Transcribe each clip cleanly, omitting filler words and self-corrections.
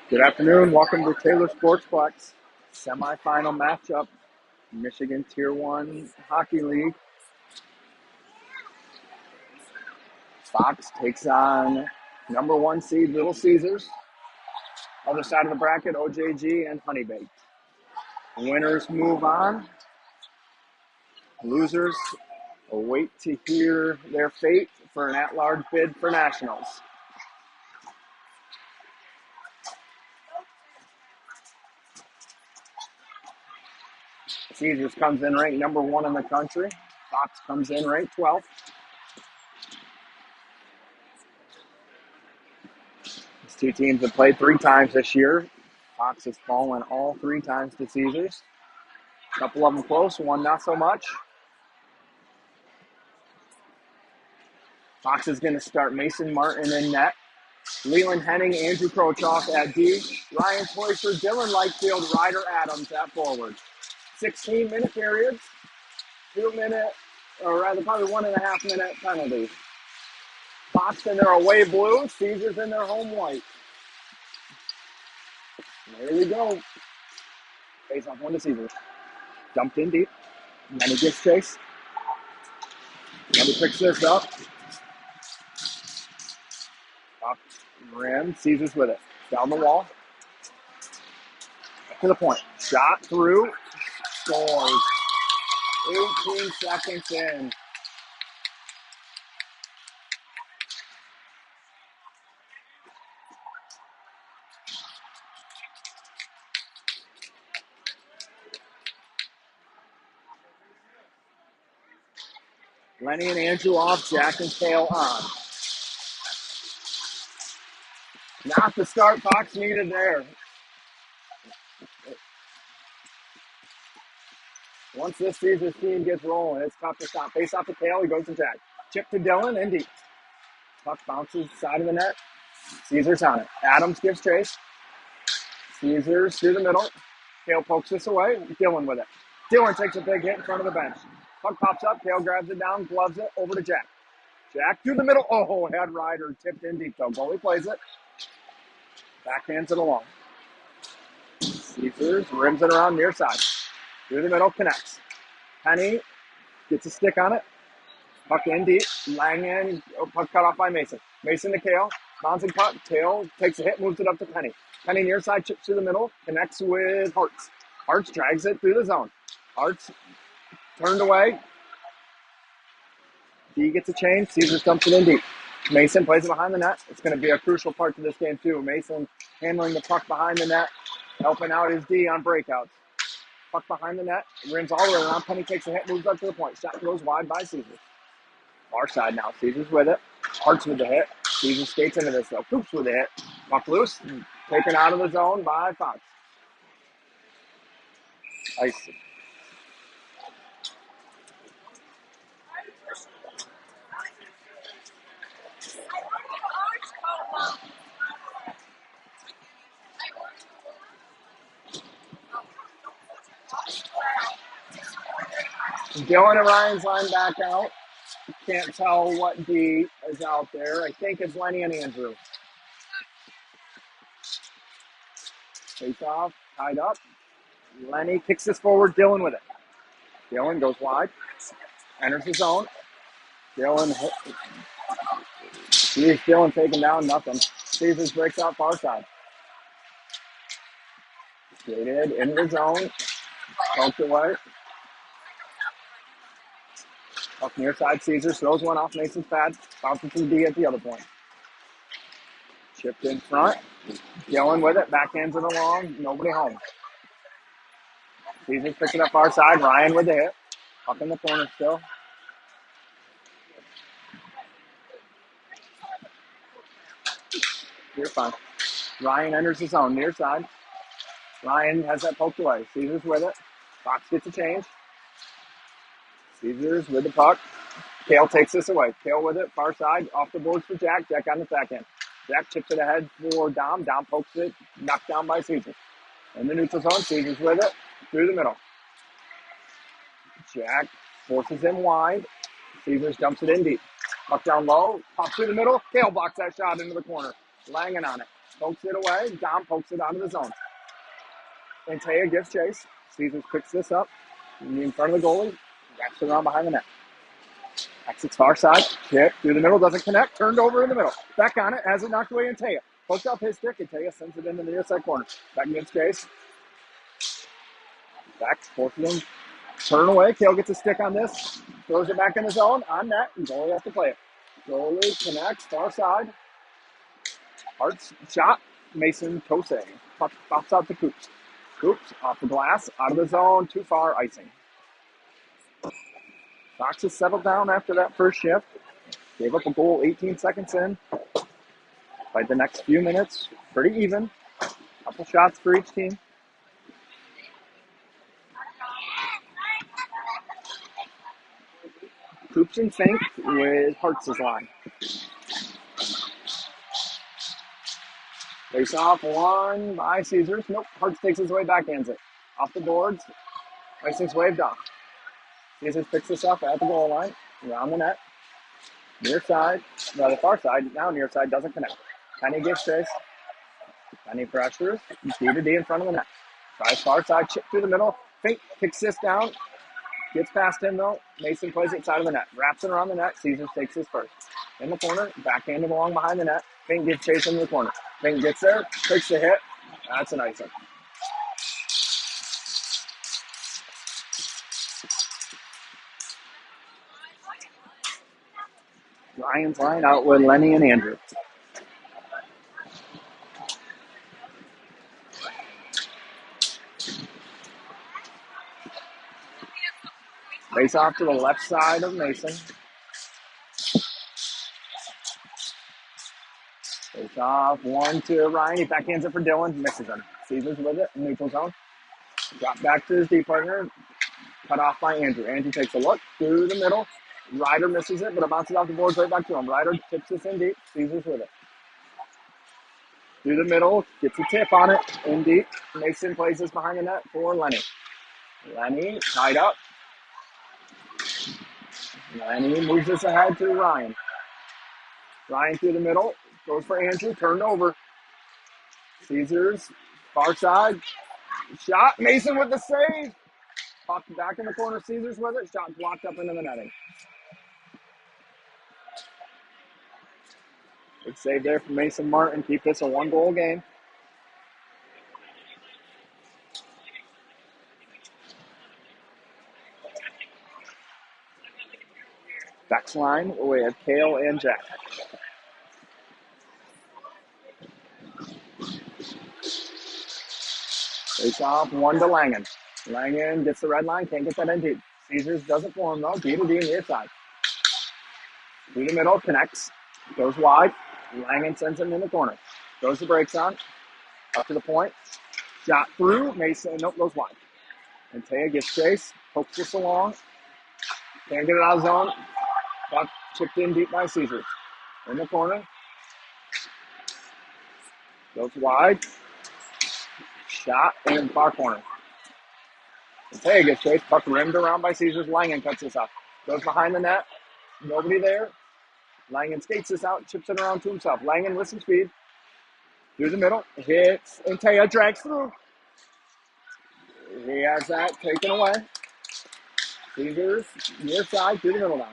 Good afternoon. Welcome to Taylor Sportsplex. Semifinal matchup, Michigan Tier 1 Hockey League. Fox takes on number 1 seed Little Caesars. Other side of the bracket, OJG and Honey Baked. Winners move on. Losers await to hear their fate for an at-large bid for Nationals. Caesars comes in ranked number 1 in the country. Fox comes in ranked 12th. These two teams have played 3 times this year. Fox has fallen all 3 times to Caesars. A couple of them close, one not so much. Fox is going to start Mason Martin in net. Leland Henning, Andrew Krochoff at D. Ryan Cloyster, Dylan Lightfield, Ryder Adams at forward. 16-minute periods, 2-minute, or rather probably 1.5-minute penalties. Fox in their away blue, Caesars in their home white. There we go. Face off one to Caesars. Dumped in deep. And then he gets chase. Nobody picks this up. Off rim. Caesars with it. Down the wall. Up to the point. Shot through. Scores. 18 seconds in. Lenny and Andrew off. Jack and Kale on. Not the start Fox needed there. Once this Caesars team gets rolling, it's tough to stop. Face off to Kale, he goes to Jack. Chip to Dylan, and deep. Puck bounces side of the net. Caesars on it. Adams gives chase. Caesars through the middle. Kale pokes this away. Dylan with it. Dylan takes a big hit in front of the bench. Puck pops up. Kale grabs it down, gloves it, over to Jack. Jack through the middle. Oh, head Ryder tipped in deep though. Goalie plays it. Backhands it along. Caesars rims it around near side. Through the middle, connects. Penny gets a stick on it. Puck in deep. Langen, puck cut off by Mason. Mason to Kale. Bouncing puck. Kale takes a hit, moves it up to Penny. Penny near side, chips through the middle, connects with Hartz. Hartz drags it through the zone. Hartz turned away. D gets a change. Caesars dumps it in deep. Mason plays it behind the net. It's going to be a crucial part to this game, too. Mason handling the puck behind the net, helping out his D on breakouts. Puck behind the net, rims all the way around. Penny takes a hit, moves up to the point. Shot goes wide by Caesars. Far side now. Caesars with it. Hartz with the hit. Caesars skates into this, though. Coops with the hit. Puck loose. Taken out of the zone by Fox. Ice. Dylan and Ryan's line back out. Can't tell what D is out there. I think it's Lenny and Andrew. Face off, tied up. Lenny kicks this forward. Dylan with it. Dylan goes wide. Enters the zone. Dylan sees Dylan taken down. Nothing. Caesars breaks out far side. Skated into the zone. Poked away. Up near side, Caesars throws one off Mason's pad. Bounces to the D at the other point. Chipped in front. Dylan with it. Backhands it along. Nobody home. Caesars picks it up far side. Ryan with the hit. Up in the corner still. You're fine. Ryan enters the zone. Near side. Ryan has that poked away. Caesars with it. Fox gets a change. Caesars with the puck. Kale takes this away. Kale with it. Far side. Off the boards for Jack. Jack on the backhand. Jack chips it ahead for Dom. Dom pokes it. Knocked down by Caesars. In the neutral zone. Caesars with it. Through the middle. Jack forces him wide. Caesars dumps it in deep. Puck down low. Puck through the middle. Kale blocks that shot into the corner. Langen on it. pokes it away. Dom pokes it out of the zone. And Taya gives chase. Caesars picks this up in front of the goalie. Wraps it around behind the net. Exits far side. Kick through the middle. Doesn't connect. Turned over in the middle. Back on it. Has it knocked away in Taya. Pokes up his stick, and Taya sends it into the near side corner. Back against Chase. Back. Forces him. Turn away. Kale gets a stick on this. Throws it back in the zone. On net. And goalie has to play it. Goalie connects. Far side. Hart's shot. Mason Kosei. Pops out to Coops. Coops off the glass. Out of the zone. Too far. Icing. Fox has settled down after that first shift. Gave up a goal 18 seconds in. By the next few minutes, pretty even. Couple shots for each team. Coops and Fink with Hart's line. Face off one by Caesars. Nope, Hart's takes his way, backhands it. Off the boards. Icing's waved off. Caesars picks this up at the goal line. Around the net. Near side, the far side, now near side, doesn't connect. Penny gives chase. Penny pressures. D to D in front of the net. Tries far side, chip through the middle. Fink kicks this down. Gets past him though. Mason plays it side of the net. Wraps it around the net. Caesars takes his first. In the corner, backhanded along behind the net. Fink gets chase into the corner. Fink gets there, takes the hit. That's an icing. Ryan's line out with Lenny and Andrew. Face off to the left side of Mason. Face off, one to Ryan. He backhands it for Dylan. Misses him. Caesars with it. Neutral zone. Drop back to his D partner. Cut off by Andrew. Andrew takes a look through the middle. Ryder misses it, but it bounces off the boards right back to him. Ryder tips this in deep. Caesars with it. Through the middle. Gets a tip on it. In deep. Mason plays this behind the net for Lenny. Lenny tied up. Lenny moves this ahead to Ryan. Ryan through the middle. Goes for Andrew. Turned over. Caesars. Far side. Shot. Mason with the save. Popped back in the corner. Caesars with it. Shot blocked up into the netting. Good save there from Mason Martin. Keep this a one-goal game. Beck's line, we have Kale and Jack. Face off, one to Langen. Langen gets the red line, can't get that in deep. Caesars doesn't for him though. D to D near side. Through the middle, connects. Goes wide. Langen sends him in the corner. Goes the brakes on. Up to the point. Shot through. Mason, nope, goes wide. And Taya gets chase. Pokes this along. Can't get it out of zone. Got chipped in deep by Caesars. In the corner. Goes wide. Shot in far corner. And Taya gets chased. Puck rimmed around by Caesars. Langen cuts this off. Goes behind the net. Nobody there. Langen skates this out. Chips it around to himself. Langen with some speed. Through the middle. Hits. And Taya drags through. He has that taken away. Caesars near side. Through the middle now.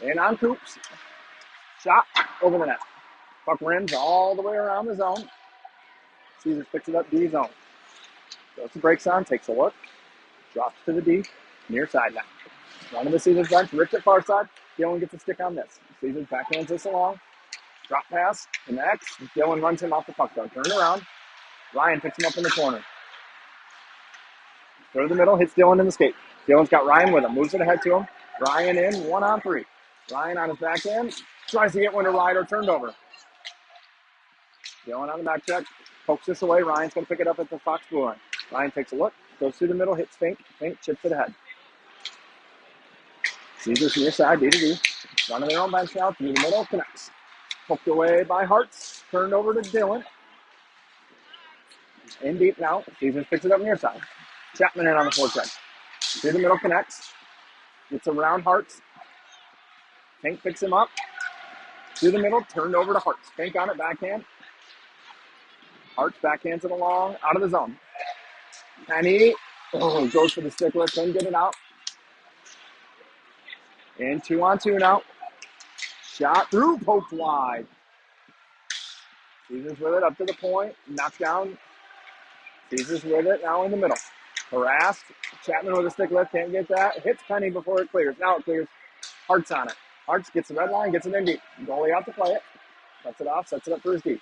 And on Coops. Shot over the net. Puck rims all the way around the zone. Caesars picks it up D zone. Goes to brakes on, takes a look. Drops to the D. Near side now. One of the Caesars bench. Ripped it far side. Dylan gets a stick on this. Caesars backhands this along. Drop pass. Connects. Dylan runs him off the puck though. Turn around. Ryan picks him up in the corner. Through the middle. Hits Dylan in the skate. Dylan's got Ryan with him. Moves it ahead to him. Ryan in. 1-on-3. Ryan on his backhand. Tries to get one to Ryder. Turned over. Dylan on the back check. Pokes this away. Ryan's going to pick it up at the Fox blue line. Ryan takes a look. Goes through the middle. Hits Fink. Fink chips it ahead. Caesars near side. D to D. Front of their own bench now. Through the middle. Connects. Poked away by Hartz. Turned over to Dylan. In deep now. Caesars picks it up near side. Chapman in on the forecheck. Through the middle. Connects. Gets around Hartz. Fink picks him up. Through the middle. Turned over to Hartz. Fink on it. Backhand. Hart's backhands it along, out of the zone. Penny goes for the stick lift, couldn't get it out. And 2-on-2 now. Shot through, poked wide. Caesars with it up to the point, knocked down. Caesars with it now in the middle. Harassed. Chapman with a stick lift, can't get that. Hits Penny before it clears. Now it clears. Hart's on it. Hart's gets the red line, gets it in deep. Goalie out to play it. Cuts it off, sets it up for his deep.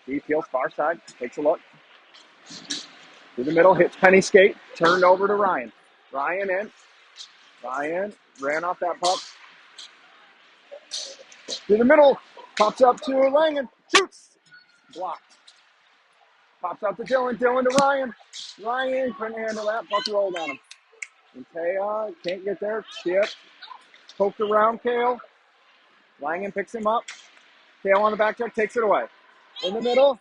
Deep peels far side, takes a look. Through the middle, hits Penny skate, turned over to Ryan. Ryan in. Ryan ran off that puck. Through the middle, pops up to Langen, shoots. Blocked. Pops out to Dylan, Dylan to Ryan. Ryan couldn't handle that, puck rolled on him. And Taya can't get there, chip. Poked around Kale. Langen picks him up. Kale on the back check, takes it away. In the middle,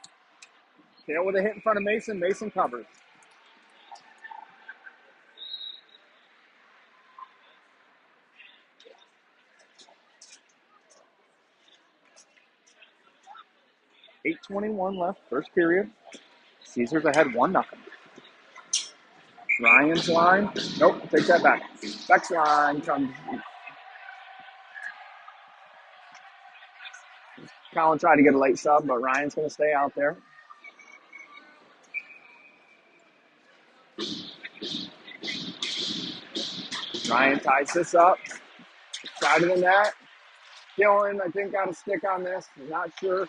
Kale with a hit in front of Mason. Mason covers. .8:21 left, first period. Caesars ahead 1-0. Ryan's line. Nope, takes that back. Beck's line comes. Colin tried to get a late sub, but Ryan's going to stay out there. Ryan ties this up. Side of the net. Dylan, I think, got a stick on this. Not sure.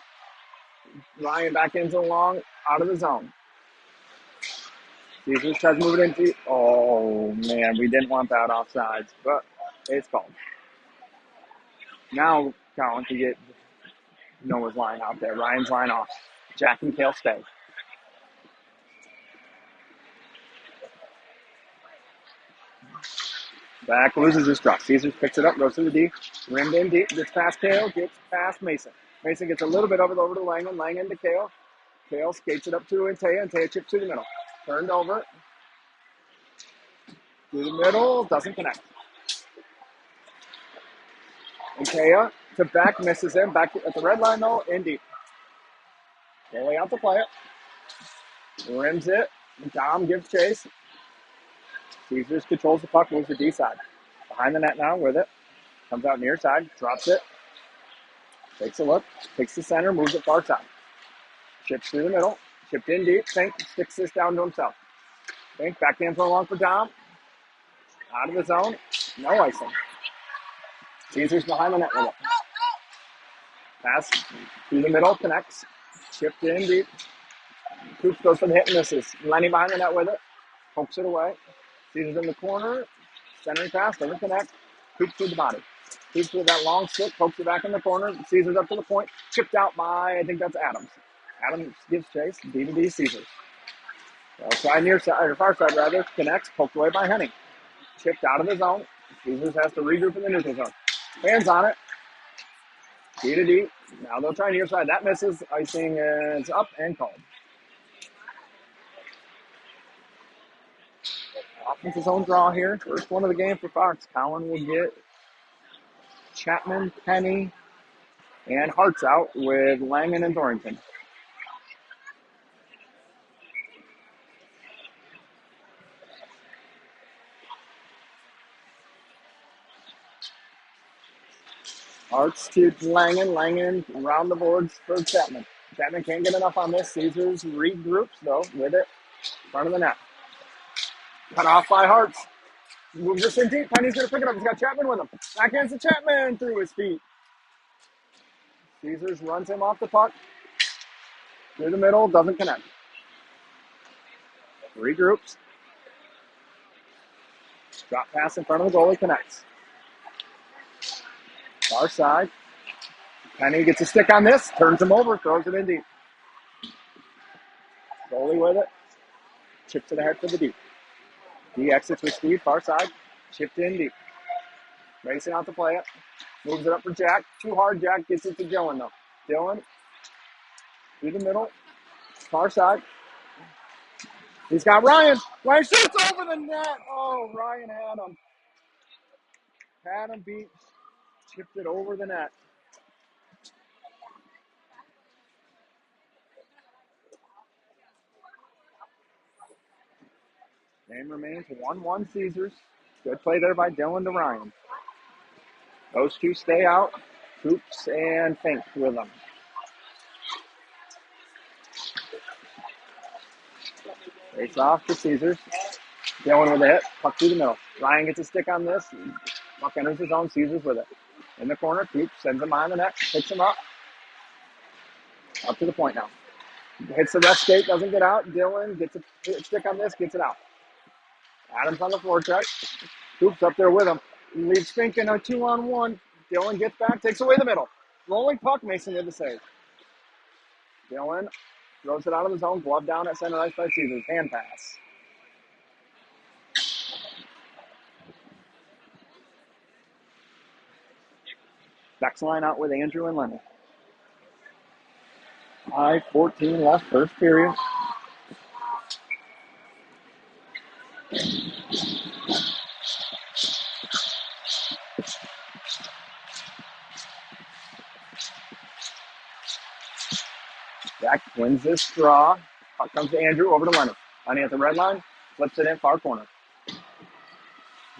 Ryan back into long, out of the zone. Caesars tries to move it into. Oh, man, we didn't want that offsides, but it's called. Now Colin can get Noah's line out there. Ryan's line off. Jack and Kale stay. Back loses his truck. Caesars picks it up, goes to the D. Rimmed in deep, gets past Kale, gets past Mason. Mason gets a little bit of it over to Langen. Langen to Kale. Kale skates it up to Antaya. Antaya chips to the middle. Turned over. To the middle. Doesn't connect. Antaya to back, misses him. Back at the red line, though, in deep. Goalie out to play it. Rims it. Dom gives chase. Caesars controls the puck, moves the D side. Behind the net now with it. Comes out near side, drops it. Takes a look, takes the center, moves it far side. Chips through the middle, chipped in deep. Fink sticks this down to himself. Fink backhand for long for Dom. Out of the zone, no icing. Caesars behind the net with it. Pass through the middle, connects. Chipped in deep. Coop goes for the hit and misses. Lenny behind the net with it. Pokes it away. Caesars in the corner. Centering pass, doesn't connect. Coops with the body. Coops with that long stick, pokes it back in the corner. Caesars up to the point. Chipped out by, I think that's Adams. Adams gives chase. D to D, Caesars. Side near side, or far side rather. Connects, poked away by Henning. Chipped out of the zone. Caesars has to regroup in the neutral zone. Hands on it. D to D. Now they'll try near side. That misses. Icing is up and called. Offensive zone draw here. First one of the game for Fox. Colin will get Chapman, Penny, and Hart's out with Langen and Dorrington. Hart's to Langen. Langen around the boards for Chapman. Chapman can't get enough on this. Caesars regroups, though, with it. Front of the net. Cut off by Hart's. Moves this in deep. Penny's going to pick it up. He's got Chapman with him. Backhands to Chapman through his feet. Caesars runs him off the puck. Through the middle. Doesn't connect. Regroups. Drop pass in front of the goalie. Connects. Far side. Penny gets a stick on this. Turns him over. Throws it in deep. Goalie with it. Chip to the head for the deep. He exits with speed, far side. Chipped in deep. Racing out to play it. Moves it up for Jack. Too hard. Jack gets it to Dylan, though. Dylan through the middle. Far side. He's got Ryan. Ryan shoots over the net. Oh, Ryan had him. Had him beat. Chipped it over the net. Game remains 1-1 Caesars. Good play there by Dylan to Ryan. Those two stay out. Coops and Fink with them. Face off to Caesars. Dylan with a hit. Puck through the middle. Ryan gets a stick on this. Puck enters his own. Caesars with it. In the corner. Coops sends him on the net. Picks him up. Up to the point now. Hits the rest skate. Doesn't get out. Dylan gets a stick on this. Gets it out. Adams on the forecheck. Coops up there with him. He leaves Fink in a 2-on-1. Dylan gets back. Takes away the middle. Rolling puck. Mason with the save. Dylan throws it out of the zone. Glove down at center ice by Caesars. Hand pass. Beck's line out with Andrew and Lenny. 5:14 left, first period. Jack wins this draw. Puck comes to Andrew, over to Lenny. Lenny at the red line, flips it in far corner.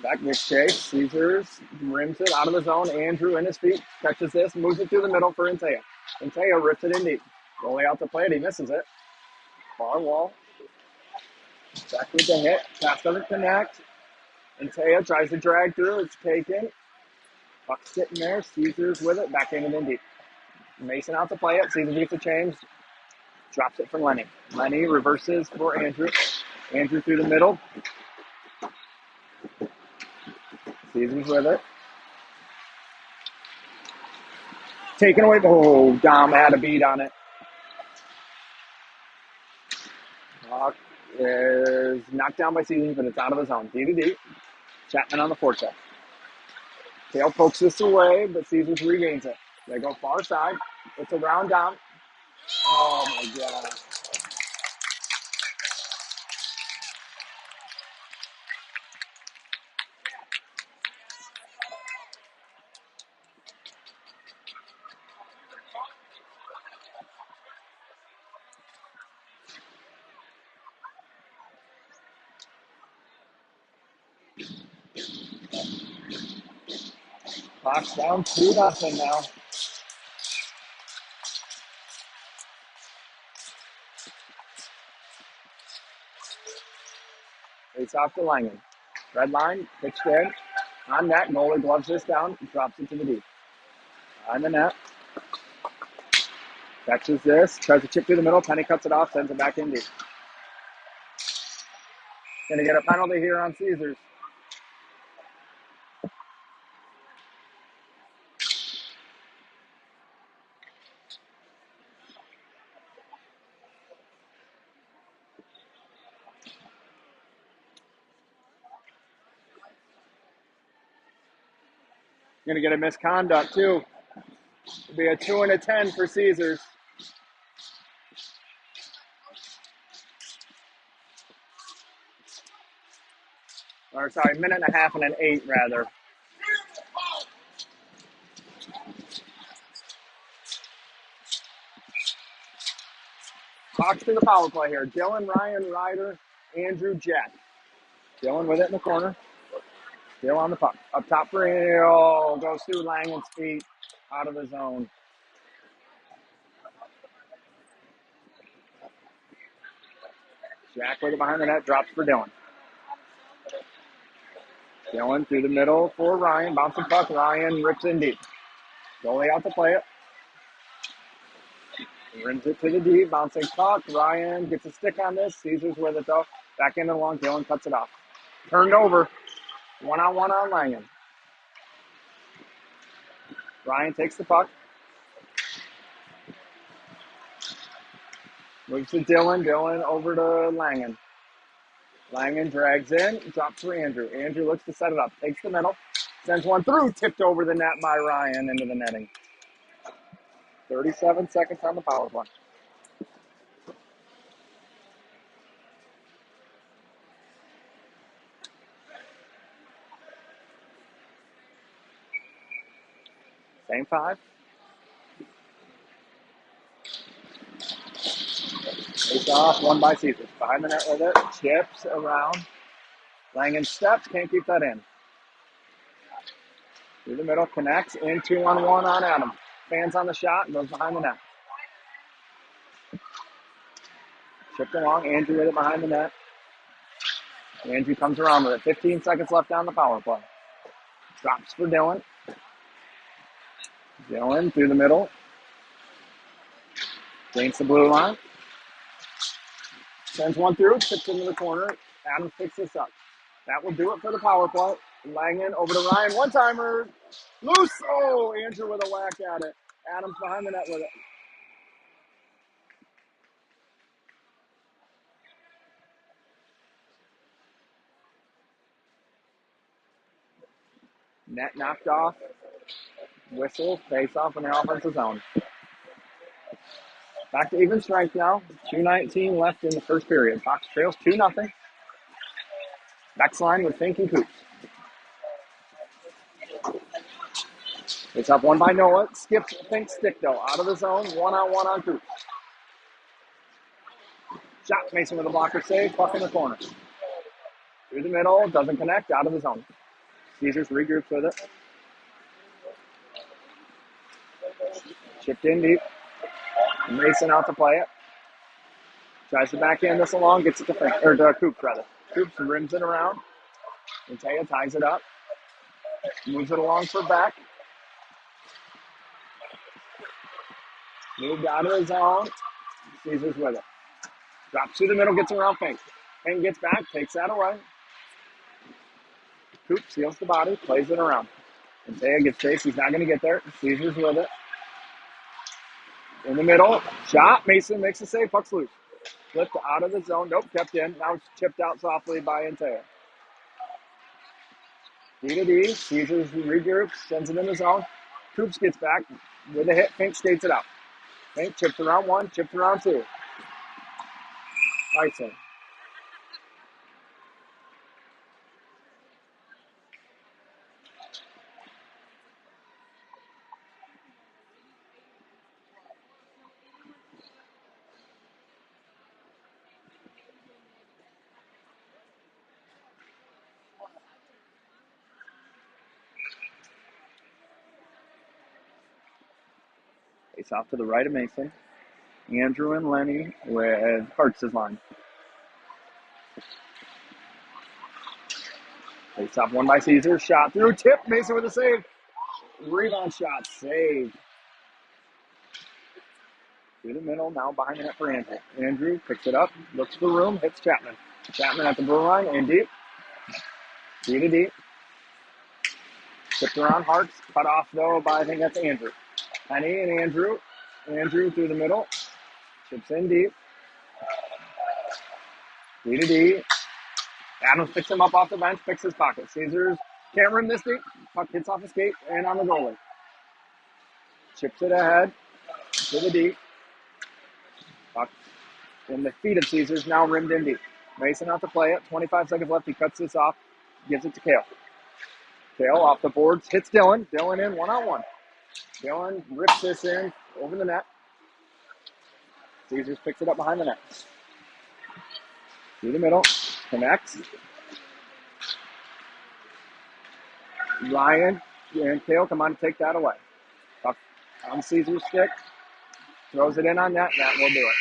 Back makes chase. Caesars rims it out of the zone. Andrew in his feet, catches this, moves it through the middle for Intea. Intea rips it in deep. Goalie out to play it, he misses it. Far wall. Back with the hit. Pass doesn't connect. Intea tries to drag through. It's taken. Puck sitting there. Caesars with it. Back in and in deep. Mason out to play it. Caesars gets a change. Drops it for Lenny. Lenny reverses for Andrew. Andrew through the middle. Caesars with it. Taken away. Oh, Dom had a beat on it. Puck is knocked down by Caesars, but it's out of his zone. D to D. Chapman on the forecheck. Tail pokes this away, but Caesars regains it. They go far side. It's around Dom. Oh, my God. Clock's down 2-0 now. Face off to Langen. Red line, pitched in. On net, goalie gloves this down, drops it to the deep. On the net. Catches this, tries to chip through the middle. Penny cuts it off, sends it back in deep. Gonna get a penalty here on Caesars. Gonna get a misconduct too. It'll be a 2 and a 10 for Caesars. Or sorry, minute and a half and an 8 rather. Hawks to the power play here. Dylan, Ryan, Ryder, Andrew, Jack. Dylan with it in the corner. Still on the puck. Up top for Hill. Goes through Langen's feet. Out of the zone. Jack with it behind the net. Drops for Dylan. Dylan through the middle for Ryan. Bouncing puck. Ryan rips in deep. Goalie out to play it. Rims it to the deep. Bouncing puck. Ryan gets a stick on this. Caesars with it though. Back in the long. Dylan cuts it off. Turned over. 1-on-1 on Langen. Ryan takes the puck. Moves to Dylan. Dylan over to Langen. Langen drags in. Drops for Andrew. Andrew looks to set it up. Takes the middle. Sends one through. Tipped over the net by Ryan into the netting. 37 seconds on the power play. Same 5. Face off, one by Caesars. 5 minute with it. Chips around. Langen steps, can't keep that in. Through the middle, connects, in 2-on-1 on Adam. Fans on the shot, goes behind the net. Chipped along, Andrew with it behind the net. Andrew comes around with it. 15 seconds left on the power play. Drops for Dylan. Dylan through the middle. Gains the blue line. Sends one through, tips into the corner. Adams picks this up. That will do it for the power play. Langen over to Ryan. One-timer. Loose. Oh, Andrew with a whack at it. Adams behind the net with it. Net knocked off. Whistle. Face off in the offensive zone. Back to even strength now. 2:19 left in the first period. Fox trails 2-0. Next line with Fink and Coops. It's up one by Noah. Skips Fink stick though. Out of the zone. 1-on-1 on Coops. Shot Mason with a blocker save. Puck in the corner. Through the middle. Doesn't connect. Out of the zone. Caesars regroups with it. Chipped in deep. Mason out to play it. Tries to backhand this along. Gets it to Fink. Or to Coops rather. Coops rims it around. And Taya ties it up. Moves it along for Beck. Moved out of the zone. Caesars with it. Drops through the middle, gets around Fink. Fink gets back, takes that away. Coop seals the body, plays it around. And Taya gets chased. He's not going to get there. Caesars with it. In the middle. Shot. Mason makes the save. Puck's loose. Flipped out of the zone. Nope, kept in. Now it's chipped out softly by Antaya. D to D. Caesars regroups, sends it in the zone. Coops gets back with a hit. Fink skates it out. Fink chips around one, chips around two. Icing. Face off to the right of Mason. Andrew and Lenny with Hart's line. Face off one by Caesar. Shot through. Tip. Mason with a save. Rebound shot. Save. Through the middle. Now behind the net for Andrew. Andrew picks it up. Looks for room. Hits Chapman. Chapman at the blue line. In deep. D to D. Tipped around Hart's. Cut off though by, I think that's Andrew. Penny and Andrew. Andrew through the middle. Chips in deep. D to D. Adams picks him up off the bench, picks his pocket. Caesars can't rim this deep. Puck hits off his skate and on the goalie. Chips it ahead to the deep. Puck in the feet of Caesars, now rimmed in deep. Mason out to play it. 25 seconds left. He cuts this off. Gives it to Kale. Kale off the boards. Hits Dylan. Dylan in 1-on-1. Dylan rips this in over the net. Caesars picks it up behind the net. Through the middle. Connects. Ryan and Kale come on to take that away. Puck on Caesar's stick. Throws it in on net. That will do it.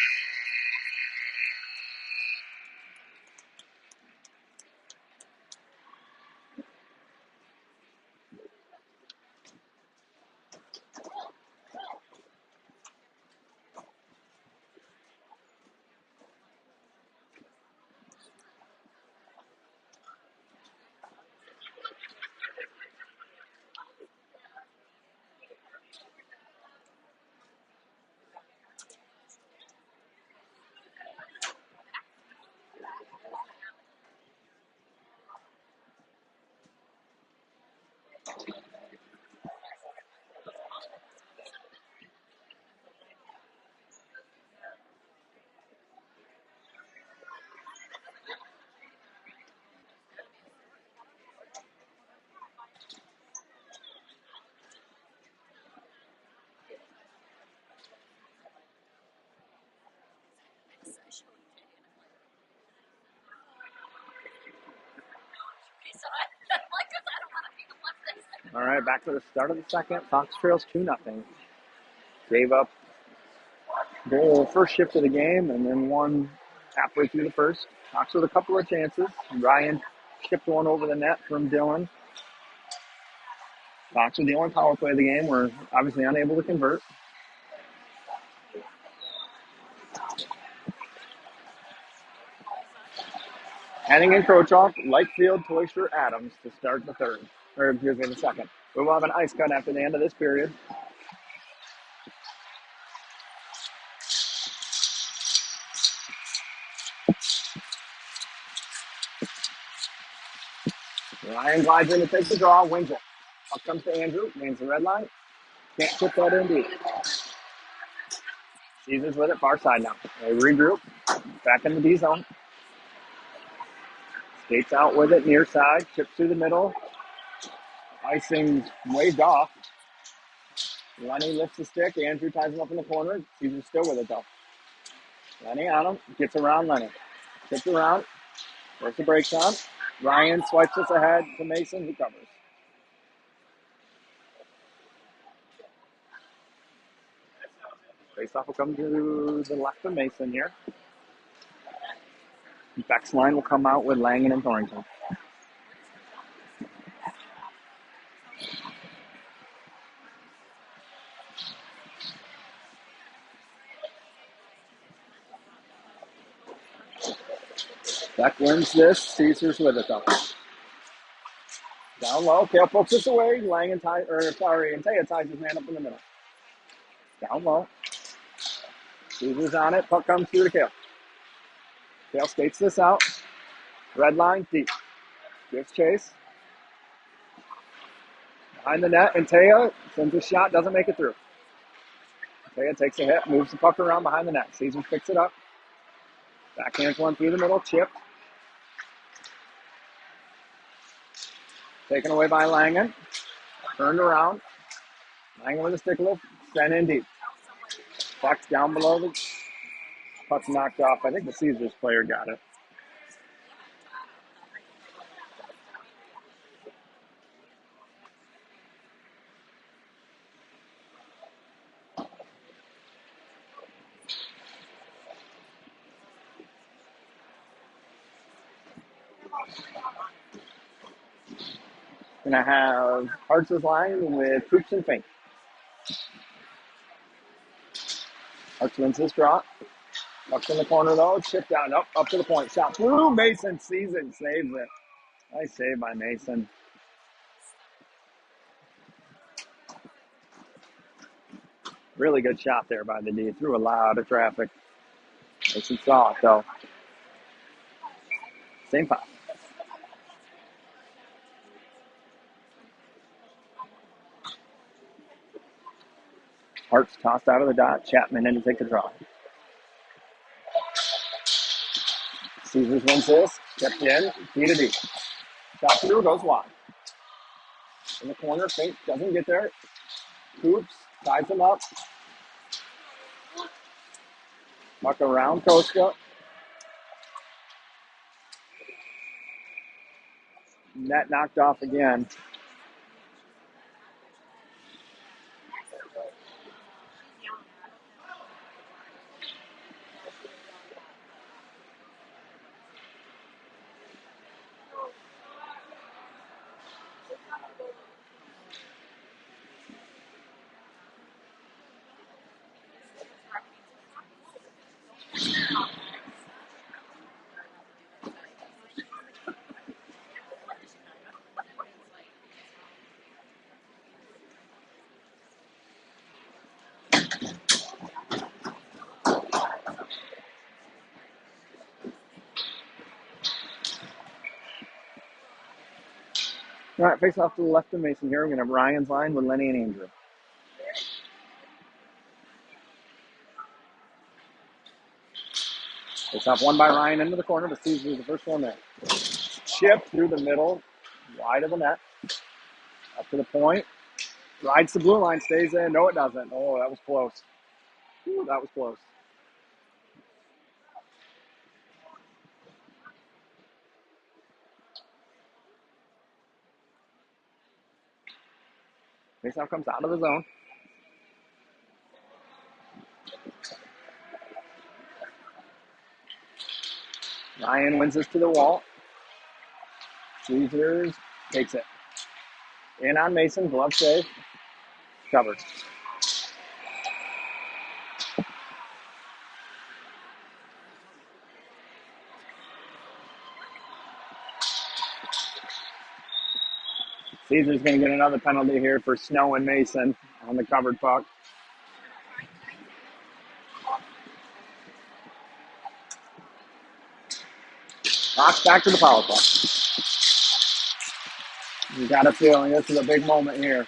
All right, back to the start of the second. Fox trails 2-0. Gave up goal first shift of the game and then one halfway through the first. Fox with a couple of chances. Ryan chipped one over the net from Dylan. Fox with the only power play of the game. We're obviously unable to convert. Henning and Krochoff, Lightfield, Toyster, Adams to start the third. Or excuse me, the second. We will have an ice cut after the end of this period. Ryan glides in to take the draw, wins it. Up comes to Andrew, gains the red line. Can't chip that in deep. Caesars with it, far side now. They regroup, back in the D zone. Skates out with it, near side, chips through the middle. Icing's waved off. Lenny lifts the stick. Andrew ties him up in the corner. Caesar's still with it though. Lenny on him, gets around Lenny. Gets around, works the brakes on. Ryan swipes us ahead to Mason, who covers. Face off will come to the left of Mason here. Beck's line will come out with Langen and Thornton. Beck wins this. Caesars with it though. Down low. Kale pokes this away. Langen ties, and Taya ties his man up in the middle. Down low. Caesars on it. Puck comes through to Kale. Kale skates this out. Red line deep. Gives chase. Behind the net. And Taya sends a shot. Doesn't make it through. Taya takes a hit. Moves the puck around behind the net. Caesars picks it up. Backhands one through the middle. Chipped. Taken away by Langen. Turned around. Langen with a stick lift. Sent in deep. Puck's down below the puck's knocked off. I think the Caesars player got it. Gonna have Hearts' line with Coops and Fink. Hearts wins this draw. Puck's in the corner though. Chipped down, up to the point. Shot through. Mason sees it and saves it. Nice save by Mason. Really good shot there by the D. Through a lot of traffic. Mason saw it though. Same pop. Hearts tossed out of the dot. Chapman in to take the draw. Caesars wins this. Kept in. D to D. Shot through. Goes wide. In the corner. Fink doesn't get there. Coops ties him up. Puck around Koska. Net knocked off again. All right, face off to the left of Mason here. We're going to have Ryan's line with Lenny and Andrew. Face off one by Ryan into the corner, but Caesars the first one there. Chip through the middle, wide of the net. Up to the point. Rides the blue line, stays in. No, it doesn't. Oh, that was close. Ooh, that was close. Faceoff comes out of the zone. Ryan wins this to the wall. Caesars takes it. In on Mason, glove save. Covered. Caesar's going to get another penalty here for Snow and Mason on the covered puck. Knox back to the power play. You got a feeling this is a big moment here.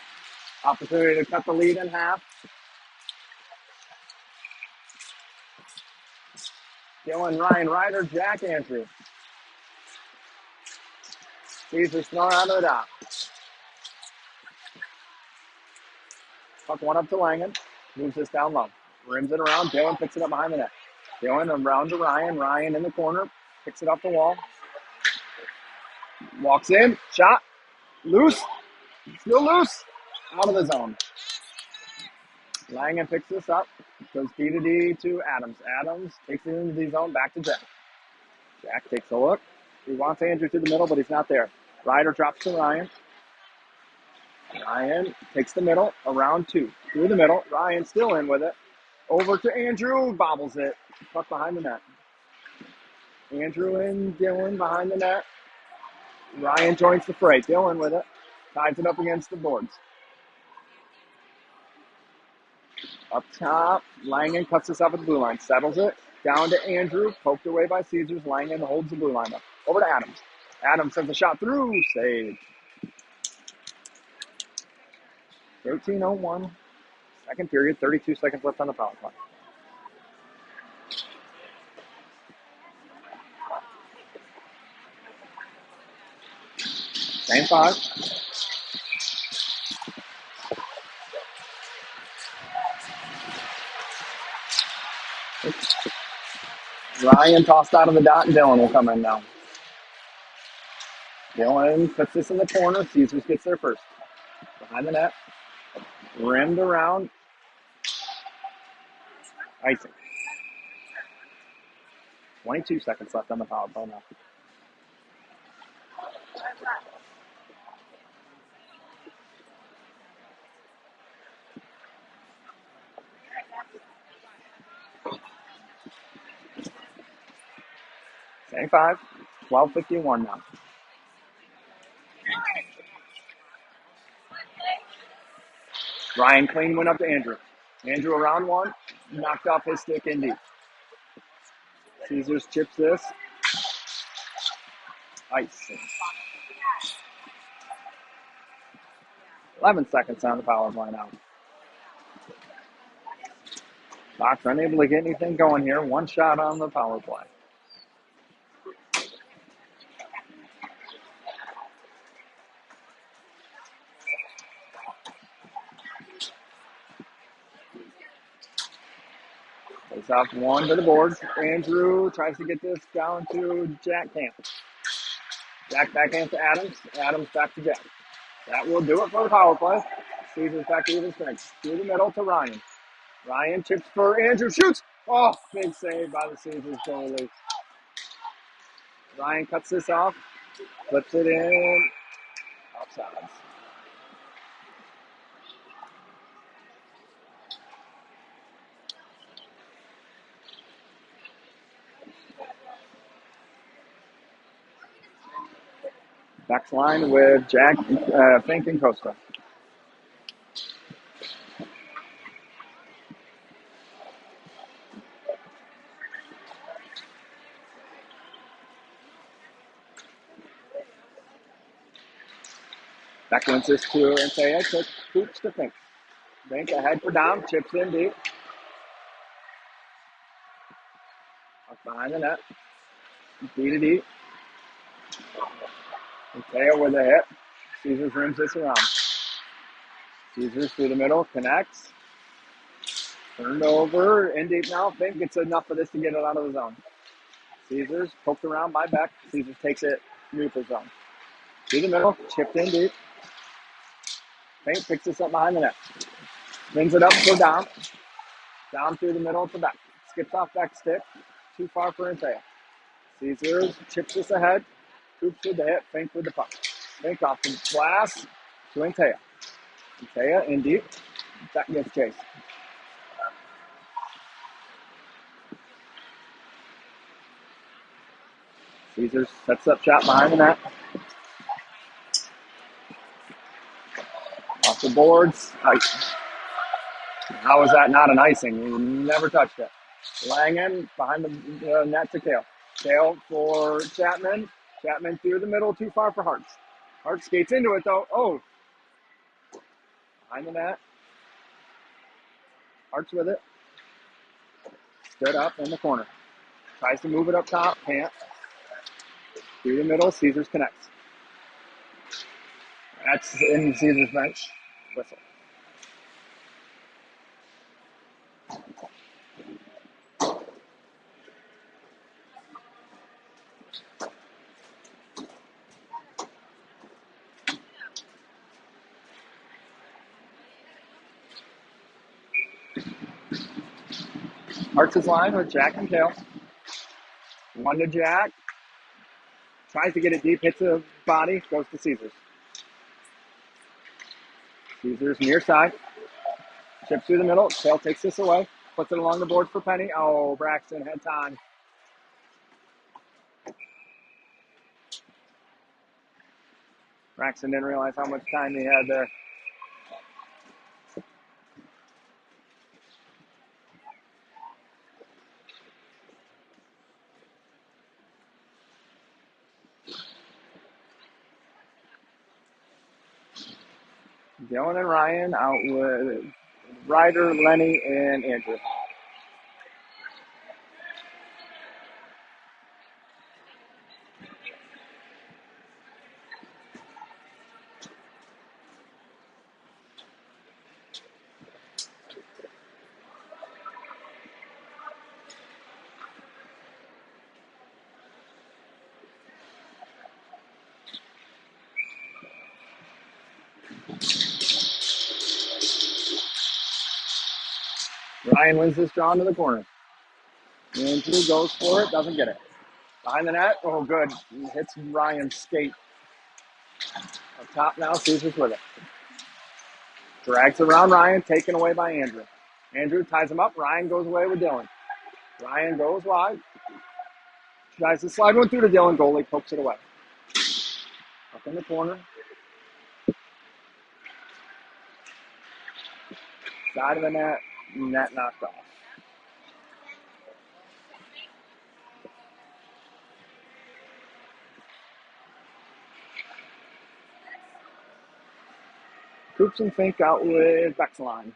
Opportunity to cut the lead in half. Dylan, Ryan, Ryder, Jack, Andrew. Caesar's thrown out of the dot. Puck one up to Langen. Moves this down low. Rims it around. Dylan picks it up behind the net. Dylan around to Ryan. Ryan in the corner. Picks it off the wall. Walks in. Shot. Loose. Still loose. Out of the zone. Langen picks this up. Goes D to D to Adams. Adams takes it into the zone. Back to Jack. Jack takes a look. He wants Andrew to the middle, but he's not there. Ryder drops to Ryan. Ryan takes the middle. Around two. Through the middle. Ryan still in with it. Over to Andrew. Bobbles it. Puck behind the net. Andrew and Dylan behind the net. Ryan joins the fray. Dylan with it. Ties it up against the boards. Up top, Langen cuts this up at the blue line. Settles it. Down to Andrew. Poked away by Caesars. Langen holds the blue line up. Over to Adams. Adams sends a shot through. Save. 13:01. Second period. 32 seconds left on the power play. Same five. Ryan tossed out of the dot, and Dylan will come in now. Dylan puts this in the corner. Caesars gets there first. Behind the net. Rimmed around. Icing. 22 seconds left on the power play now. Same five. 12:51 now. Ryan clean went up to Andrew. Andrew around one. Knocked off his stick in deep. Caesars chips this. Icing. 11 seconds on the power play now. Fox unable to get anything going here. One shot on the power play. Takes off one to the boards. Andrew tries to get this down to Jack Camp. Jack backhand to Adams. Adams back to Jack. That will do it for the power play. Caesars back to even strength. Through the middle to Ryan. Ryan chips for Andrew. Shoots! Oh, big save by the Caesars goalie. Ryan cuts this off. Flips it in. Offsides. Back line with Jack, Fink, and Costa. Back wins this to Nsea. Took hoops to Fink. Fink ahead for Dom. Chips in deep. Up behind the net. D to D. Nsea with a hit. Caesars rims this around. Caesars through the middle. Connects. Turned over. In deep now. Fink gets enough of this to get it out of the zone. Caesars poked around by Beck. Caesars takes it neutral zone. Through the middle. Chipped in deep. Fink picks this up behind the net. Spins it up for Dom. Down through the middle to Beck. Skips off Beck's stick. Too far for Antea. Caesars chips this ahead. Coops with the hit. Fink with the puck. Fink off the glass to Antea. Antea in deep. That gets chased. Caesars sets up shot behind the net. Off the boards. How is that not an icing? He never touched it. Langen behind the net to Kale. Kale for Chapman. Chapman through the middle, too far for Hartz. Hartz skates into it though. Oh, behind the net. Hartz with it. Stood up in the corner. Tries to move it up top. Can't. Through the middle. Caesars connects. That's in Caesars bench. Whistle. Hartz's line with Jack and Kale. One to Jack. Tries to get it deep. Hits the body. Goes to Caesars. Caesars near side. Chips through the middle. Kale takes this away. Puts it along the board for Penny. Oh, Braxton had time. Braxton didn't realize how much time he had there. Dylan and Ryan out with Ryder, Lenny, and Andrew. Ryan wins this draw into the corner. Andrew goes for it, doesn't get it. Behind the net, oh good. Hits Ryan's skate. Up top now, Caesars with it. Drags around Ryan, taken away by Andrew. Andrew ties him up, Ryan goes away with Dylan. Ryan goes wide. Tries to slide one through to Dylan, goalie pokes it away. Up in the corner. Side of the net, net knocked off. Coops and Fink out with Beck's line.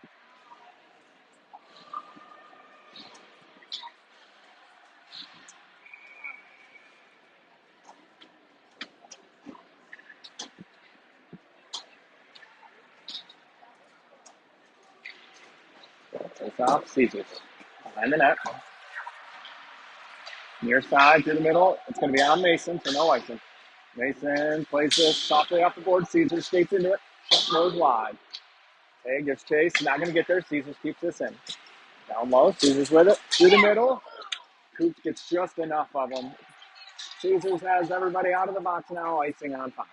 Face off, Caesars. Behind the net. Near side through the middle. It's going to be on Mason, so no icing. Mason plays this softly off the board. Caesars skates into it. Goes wide. Hey, gives chase. Not going to get there. Caesars keeps this in. Down low. Caesars with it. Through the middle. Coops gets just enough of them. Caesars has everybody out of the box now. Icing on Fox.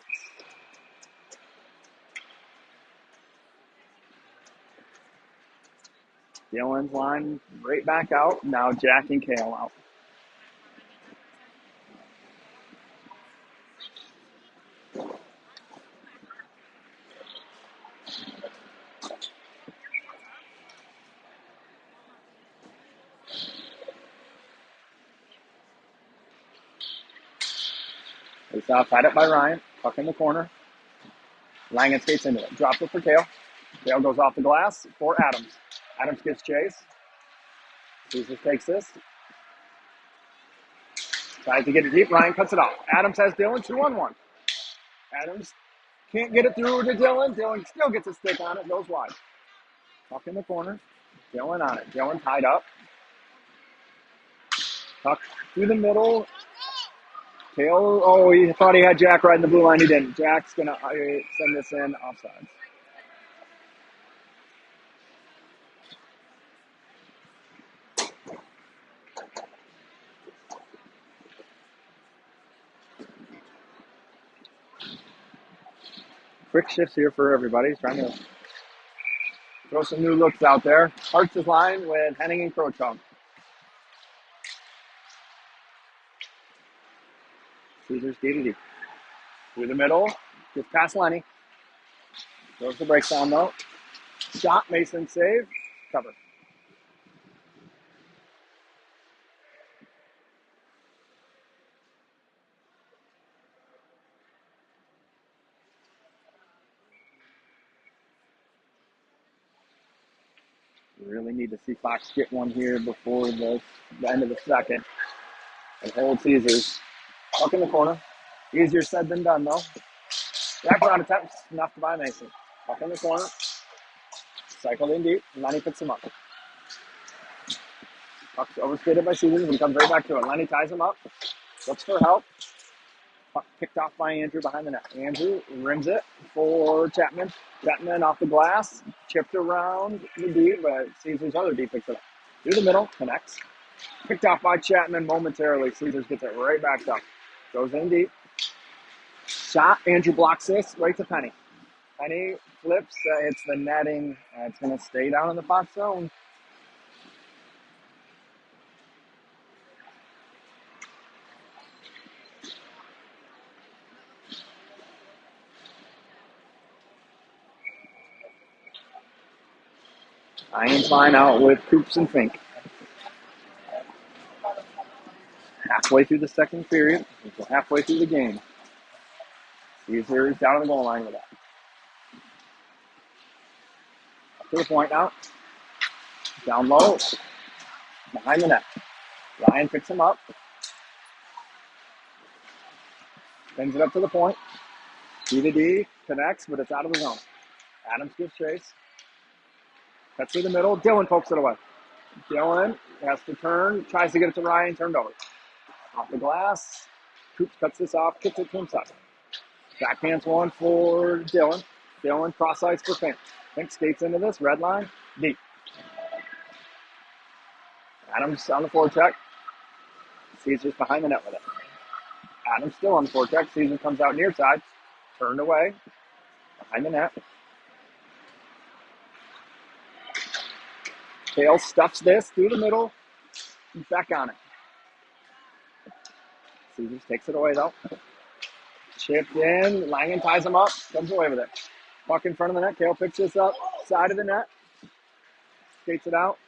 Dylan's line right back out. Now Jack and Kale out. Face off, tied up by Ryan. Puck in the corner. Langen skates into it. Drops it for Kale. Kale goes off the glass for Adams. Adams gets chase. Caesars takes this. Tries to get it deep. Ryan cuts it off. Adams has Dylan 2-on-1. Adams can't get it through to Dylan. Dylan still gets a stick on it. Goes wide. Puck in the corner. Dylan on it. Dylan tied up. Puck through the middle. Kale, oh, he thought he had Jack right in the blue line. He didn't. Jack's going to send this in offsides. Quick shifts here for everybody. He's trying to throw some new looks out there. Hart's is line with Henning and Krochuk. Caesars DDD. Through the middle. Gets past Lenny. Throws the brakes on though. Shot, Mason save. Cover. We really need to see Fox get one here before the end of the second. And hold Caesars. Puck in the corner. Easier said than done though. Wraparound attempts, enough by Mason. Puck in the corner. Cycled in deep. Lenny picks him up. Puck's overskated by Caesars and comes right back to it. Lenny ties him up. Looks for help. Puck picked off by Andrew behind the net. Andrew rims it for Chapman. Chapman off the glass. Chipped around the D, but Caesars' other D picks it up. Through the middle. Connects. Picked off by Chapman momentarily. Caesars gets it right back up. Goes in deep. Shot. Andrew blocks this. Right to Penny. Penny flips. Hits the netting. It's going to stay down in the Fox zone. Lions line out with Coops and Fink. Halfway through the second period. So halfway through the game. Caesars down on the goal line with that. Up to the point now. Down low. Behind the net. Ryan picks him up. Sends it up to the point. D to D. Connects, but it's out of the zone. Adams gives chase. Cuts through the middle. Dylan pokes it away. Dylan has to turn. Tries to get it to Ryan. Turned over. Off the glass. Coops cuts this off. Kicks it to himself. Backhands one for Dylan. Dylan cross ice for Fink. Fink skates into this. Red line. Deep. Adams on the forecheck. Caesars behind the net with it. Adams still on the forecheck. Caesar comes out near side. Turned away. Behind the net. Kale stuffs this through the middle. He's back on it. Caesars takes it away though. Chipped in. Langen ties him up. Comes away with it. Puck in front of the net. Kale picks this up. Side of the net. Skates it out.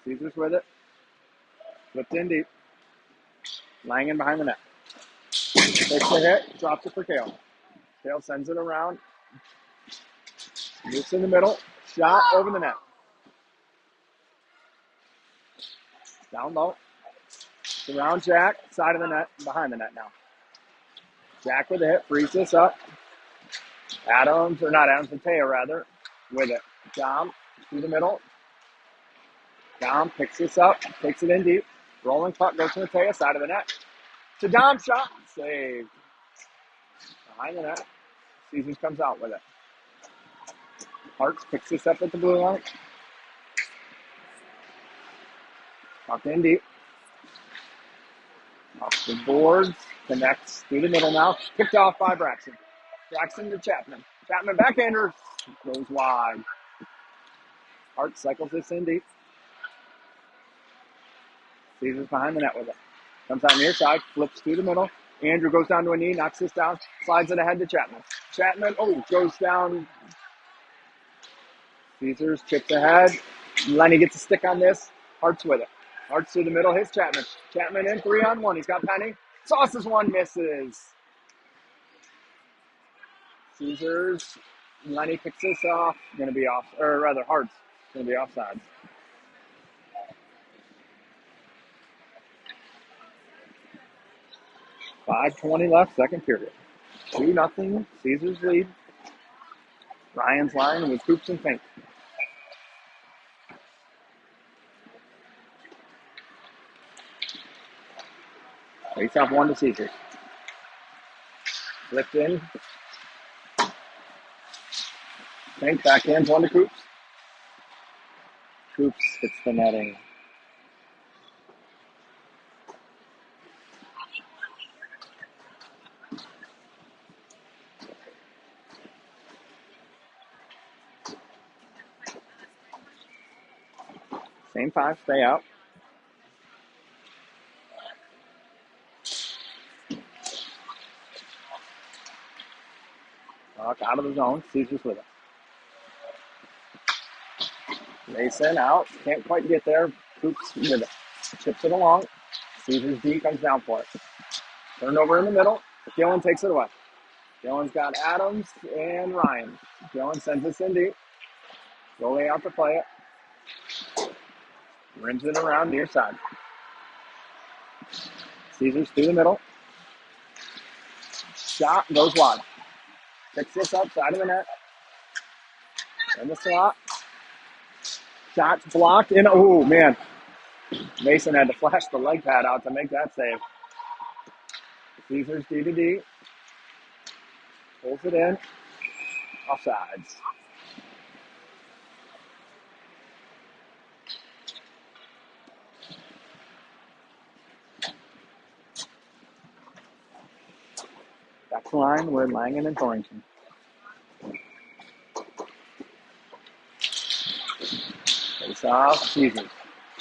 Caesars with it. Flipped in deep. Langen behind the net. Takes the hit. Drops it for Kale. Kale sends it around. Moves in the middle. Shot over the net. Down low. Around Jack. Side of the net. Behind the net now. Jack with the hit. Frees this up. Adams, or not Adams, Mateo rather. With it. Dom through the middle. Dom picks this up. Takes it in deep. Rolling puck goes to Mateo. Side of the net. To Dom. Shot. Saved. Behind the net. Caesars comes out with it. Hartz picks this up at the blue line. Puck in deep. Off the boards. Connects through the middle now. Picked off by Braxton. Braxton to Chapman. Chapman backhander. Goes wide. Hart cycles this in deep. Caesars behind the net with it. Comes out near side. Flips through the middle. Andrew goes down to a knee. Knocks this down. Slides it ahead to Chapman. Chapman, goes down. Caesars chips ahead. Lenny gets a stick on this. Hart's with it. Hart's through the middle. Hits Chapman. Chapman in 3-on-1. He's got Penny. Sauces one. Misses. Caesars. Lenny picks this off. Going to be off. Or rather, Hart's going to be offside. .5:20 left, second period. 2-0. Caesars lead. Ryan's line with Coops and Fink. Face off one to Caesars. Flipped in. Fink backhands one to Coops. Coops hits the netting. Same 5. Stay out. Puck out of the zone. Caesars with it. Mason out. Can't quite get there. Coops with it. Chips it along. Caesars D comes down for it. Turned over in the middle. Gillen takes it away. Gillen's got Adams and Ryan. Gillen sends this in deep. Goalie out to play it. Rims it around near side. Caesars through the middle. Shot goes wide. Picks this up, side of the net. In the slot. Shot's blocked. And, oh, man. Mason had to flash the leg pad out to make that save. Caesars D to D. Pulls it in. Offsides. Back to line with Langen and Thornton. Face off. Caesars.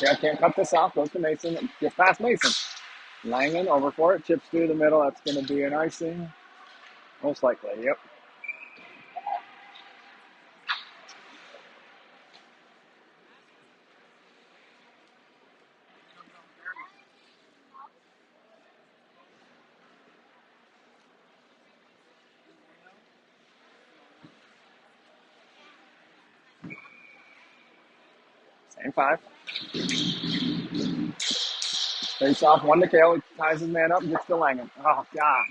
Yeah, can't cut this off. Goes to Mason. Gets past Mason. Langen over for it. Chips through the middle. That's going to be an icing. Most likely. Yep. Same 5. Face off. 1 to Kale. He ties his man up. Gets to Langen. Oh, God.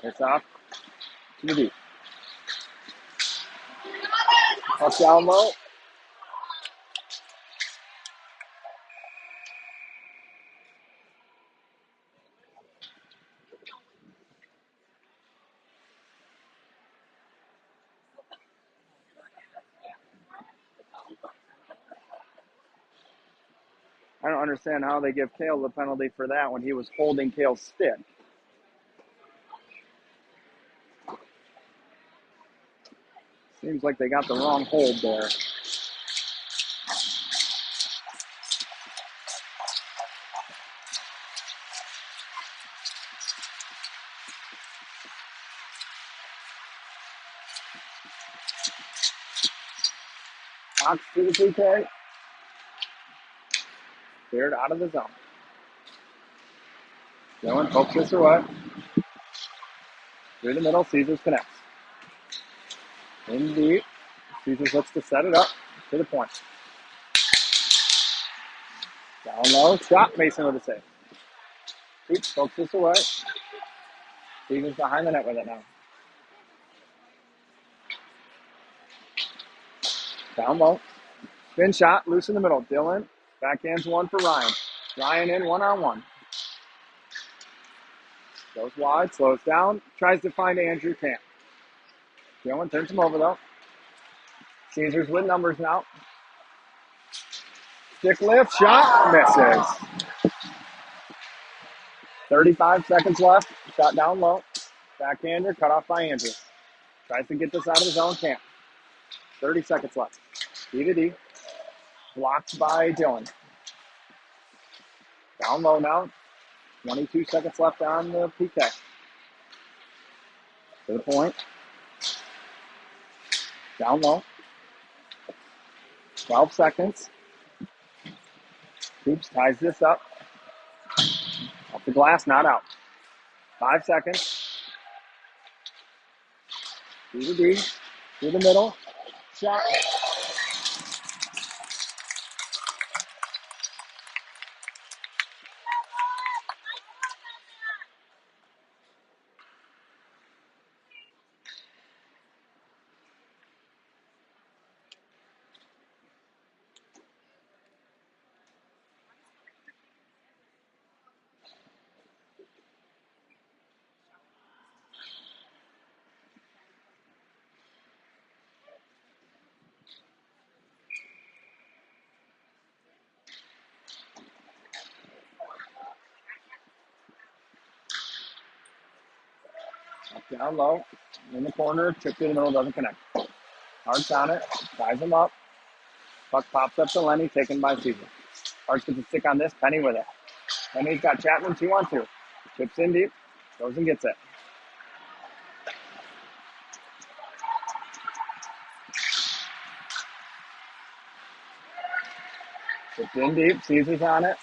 Face off. To the deep. Up down low. I don't understand how they give Kale the penalty for that when he was holding Kale's stick. Seems like they got the wrong hold there. Fox to the PK. Cleared out of the zone. Dylan pokes this away. Through the middle, Caesars connects. In deep. Caesars looks to set it up to the point. Down low, shot. Mason with a save. Keeps pokes this away. Caesars behind the net with it now. Down low. Spin shot, loose in the middle. Dylan, backhands one for Ryan. Ryan in 1-on-1. Goes wide, slows down, tries to find Andrew, can't. Dylan turns him over though. Caesars with numbers now. Stick lift, shot, misses. 35 seconds left. Shot down low. Backhander, cut off by Andrew. Tries to get this out of his own camp. 30 seconds left. D to D. Blocked by Dylan. Down low now. 22 seconds left on the PK. To the point. Down low. 12 seconds. Coops ties this up. Off the glass, not out. 5 seconds. D to D. Through the middle. Shot. Down low. In the corner. Chip to the middle. Doesn't connect. Hart's on it. Ties him up. Puck pops up to Lenny. Taken by Caesar. Hart gets a stick on this. Penny with it. Penny's got Chapman 2-on-2. Chips in deep. Goes and gets it. Chips in deep. Caesar's on it.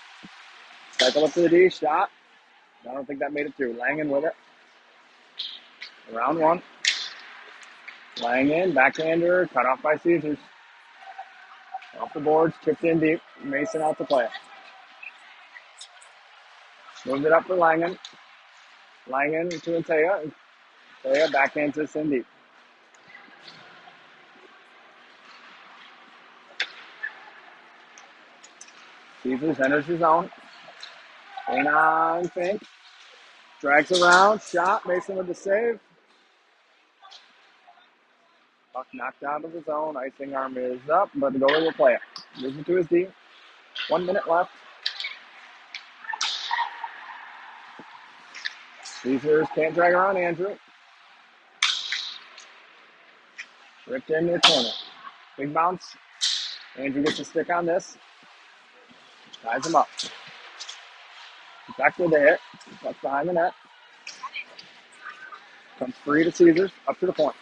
Cycle up to the D. Shot. I don't think that made it through. Langen with it. Round one. Langen. Backhander. Cut off by Caesars. Off the boards. Chipped in deep. Mason out to play it. Moves it up for Langen. Langen to Antea. Antea backhand to Cindy. Caesars enters his zone. In on Fink. Drags around. Shot. Mason with the save. Puck knocked out of the zone. Icing arm is up, but the goalie will play it. Moves it to his D. 1 minute left. Caesars can't drag around Andrew. Ripped in the corner. Big bounce. Andrew gets a stick on this. Ties him up. Back with the hit. Puck behind the net. Comes free to Caesars. Up to the point.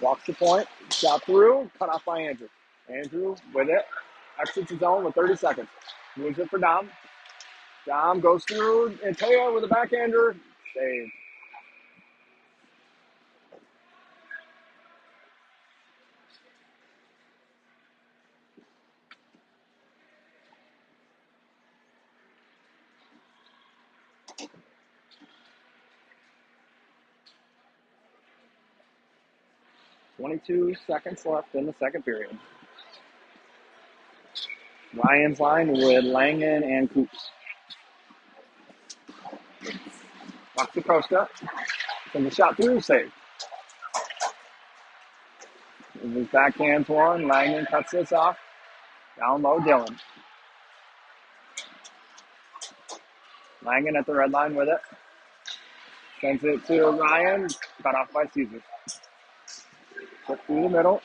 Walks the point. Shot through. Cut off by Andrew. Andrew with it. Exits his zone with 30 seconds. Moves it for Dom. Dom goes through. Antea with a backhander. Save. .22 seconds left in the second period. Ryan's line with Langen and Coops. Walks to Costa. Sends a shot through. Save. His backhands one. Langen cuts this off. Down low, Dylan. Langen at the red line with it. Sends it to Ryan. Cut off by Caesar. Flip through the middle.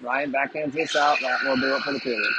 Ryan backhands this out. That will do it for the period.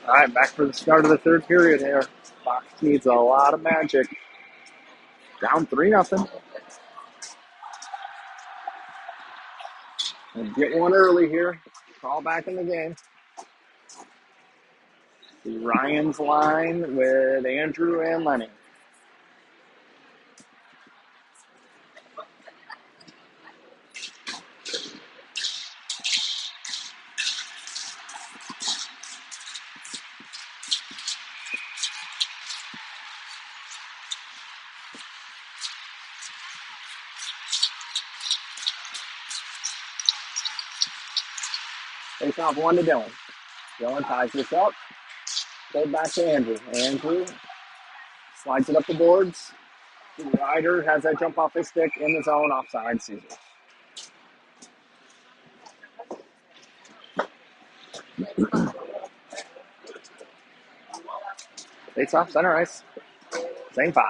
All right, back for the start of the third period here. Fox needs a lot of magic. Down 3-0. And get one early here. Call back in the game. Ryan's line with Andrew and Lenny. Face off 1 to Dylan. Dylan ties this up. Goes back to Andrew. Andrew slides it up the boards. Ryder has that jump off his stick in the zone, offside. Caesar. Face off center ice. Same 5.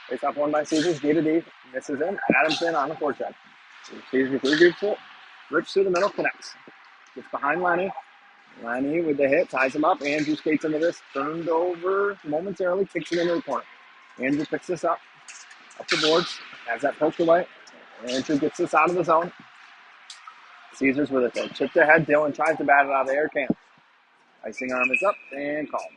Face off 1 by Caesars. D to D. Misses in. Adamson on the forecheck. Caesars regroups it. Rips through the middle. Connects. Gets behind Lenny. Lenny with the hit. Ties him up. Andrew skates into this. Turned over momentarily. Kicks it into the corner. Andrew picks this up. Up the boards. Has that poked away. Andrew gets this out of the zone. Caesars with it though. Chipped ahead. Dylan tries to bat it out of the air. Can't. Icing arm is up and called.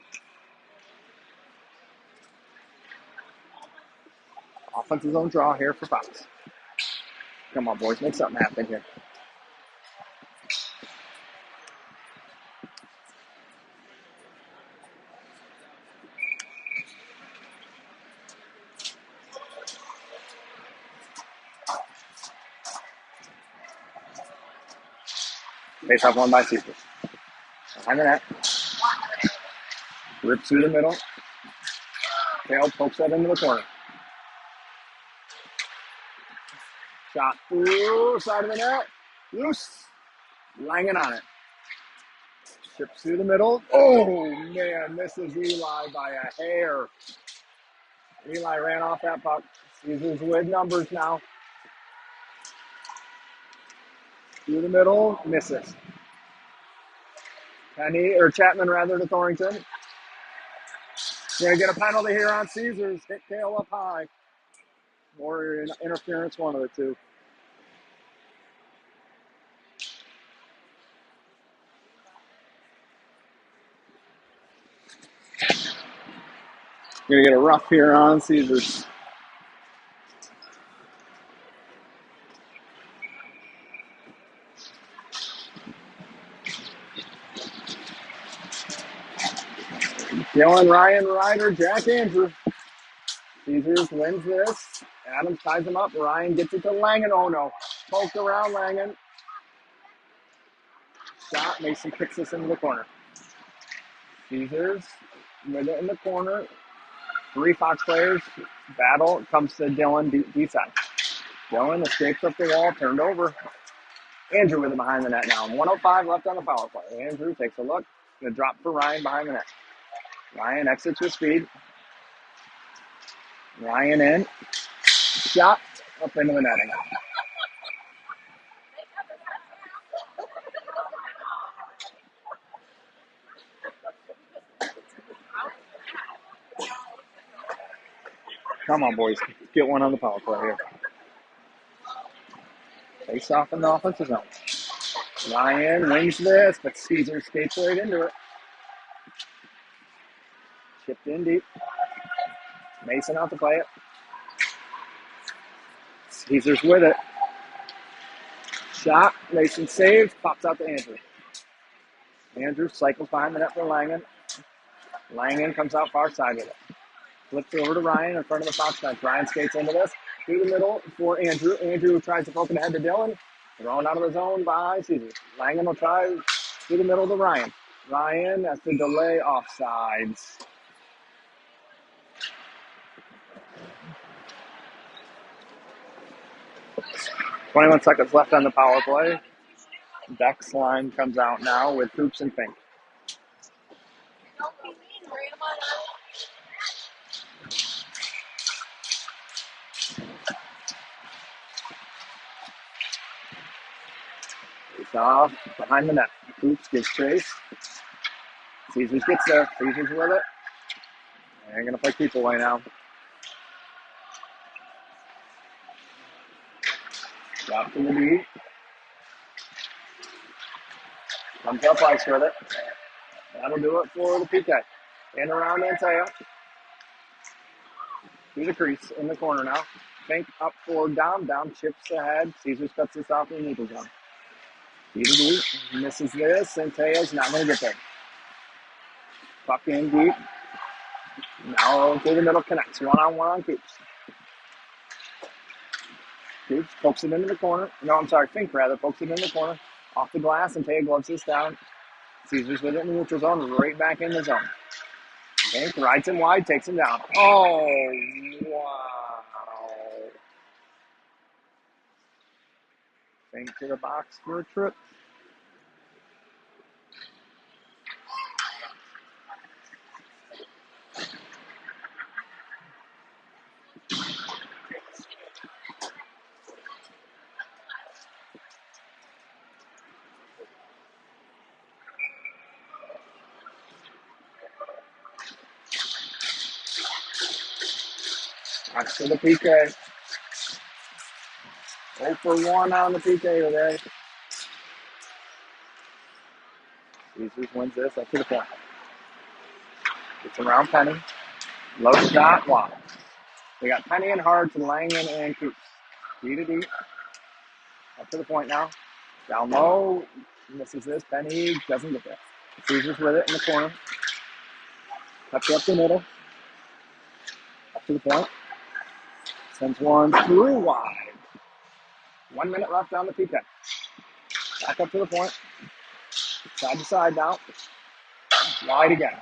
Offensive zone draw here for Fox. Come on, boys. Make something happen here. Face off 1 by Caesars. Behind the net. Rips through the middle. Tail pokes that into the corner. Shot through side of the net. Loose. Langen on it. Chips through the middle. Oh, man. Misses Eli by a hair. Eli ran off that puck. Caesars with numbers now. Through the middle. Misses. Chapman rather to Thornton. Gonna get a penalty here on Caesars. Hit tail up high. Or interference, one of the two. Gonna get a rough here on Caesars. Dylan, Ryan, Ryder, Jack Andrew. Caesars wins this. Adams ties him up. Ryan gets it to Langen. Oh no. Poked around Langen. Shot. Mason kicks this into the corner. Caesars with it in the corner. 3 Fox players. Battle comes to Dylan D side. Dylan escapes up the wall. Turned over. Andrew with it behind the net now. 1:05 left on the power play. Andrew takes a look. Gonna drop for Ryan behind the net. Ryan exits with speed. Ryan in. Shot up into the netting. Come on, boys. Get one on the power play here. Face off in the offensive zone. Ryan wins this, but Caesar skates right into it. Chipped in deep. Mason out to play it. Caesar's with it. Shot. Mason saves. Pops out to Andrew. Andrew cycles behind the net for Langen. Langen comes out far side with it. Flips over to Ryan in front of the Fox bench. Ryan skates into this. Through the middle for Andrew. Andrew tries to poke it ahead to Dylan. Thrown out of the zone by Caesar. Langen will try through the middle to Ryan. Ryan has to delay offsides. .21 seconds left on the power play. Beck's line comes out now with Hoops and Fink. off behind the net. Coops gives chase. Caesars gets there. Caesars with it. They're going to play keep away now. Drop to the D. Comes up ice with it. That'll do it for the PK. In around Antaya. Through the crease in the corner now. Fink up for Dom. Dom chips ahead. Caesars cuts this off in the neutral zone. D misses this. Antaya's not going to get there. Puck in deep. Now through the middle connects. One-on-one on Coops. Coops pokes it into the corner. No, I'm sorry. Fink rather pokes it in the corner. Off the glass. Antaya gloves this down. Caesars with it in the neutral zone. Right back in the zone. Fink rides him wide. Takes him down. Oh, wow. Fink to the box for a trip. Back to the PK. 0 for 1 on the PK today. Caesars wins this up to the point. Gets around Penny. Low shot, wow. We got Penny and Hart to Langen and Coops. D to D. Up to the point now. Down low. Misses this. Penny doesn't get there. Caesars with it in the corner. Cuts it up the middle. Up to the point. Sends one through wide. 1 minute left on the PK. Back up to the point. Side to side now. Wide again.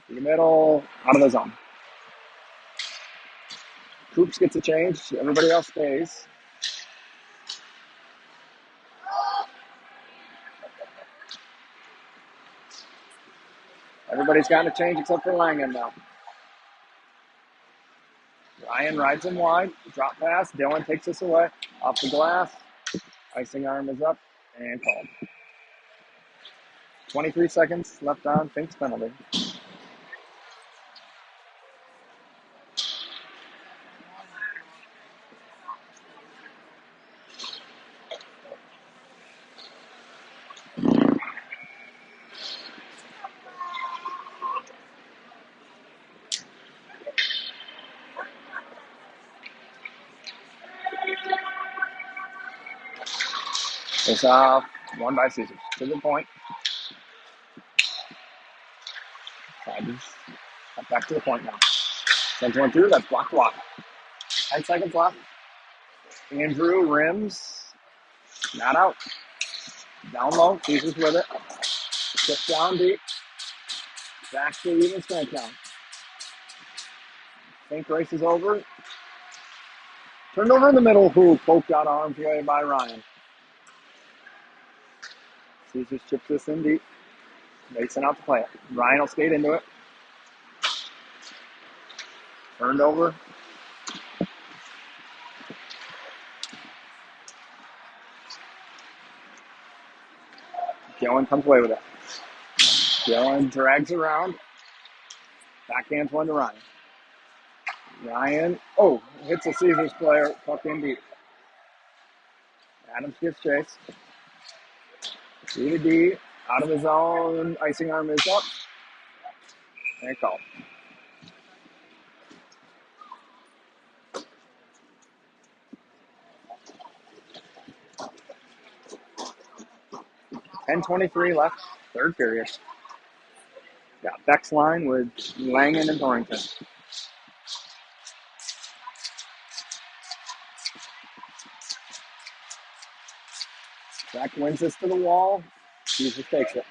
In the middle, out of the zone. Coops gets a change. Everybody else stays. Everybody's gotten a change except for Langen now. Ryan rides him wide. Drop pass. Dylan takes this away. Off the glass. Icing arm is up and called. 23 seconds left on Fink's penalty. Face off. Won by Caesars. To the point. Back to the point now. Sends one through. That's blocked wide. 10 seconds left. Andrew rims. Not out. Down low. Caesars with it. Chip down deep. Back to even strength now. Fink races over. Turned over in the middle. Who poked out arms away by Ryan. Caesars chips this in deep. Mason out to play it. Ryan will skate into it. Turned over. Dylan comes away with it. Dylan drags around. Backhands one to Ryan. Ryan, hits a Caesars player. Puck in deep. Adams gets chase. D to D. Out of his zone. Icing arm is up. And call. $10:23 left. Third period. Got Beck's line with Langen and Thornton. Beck wins this to the wall. Jesus takes it.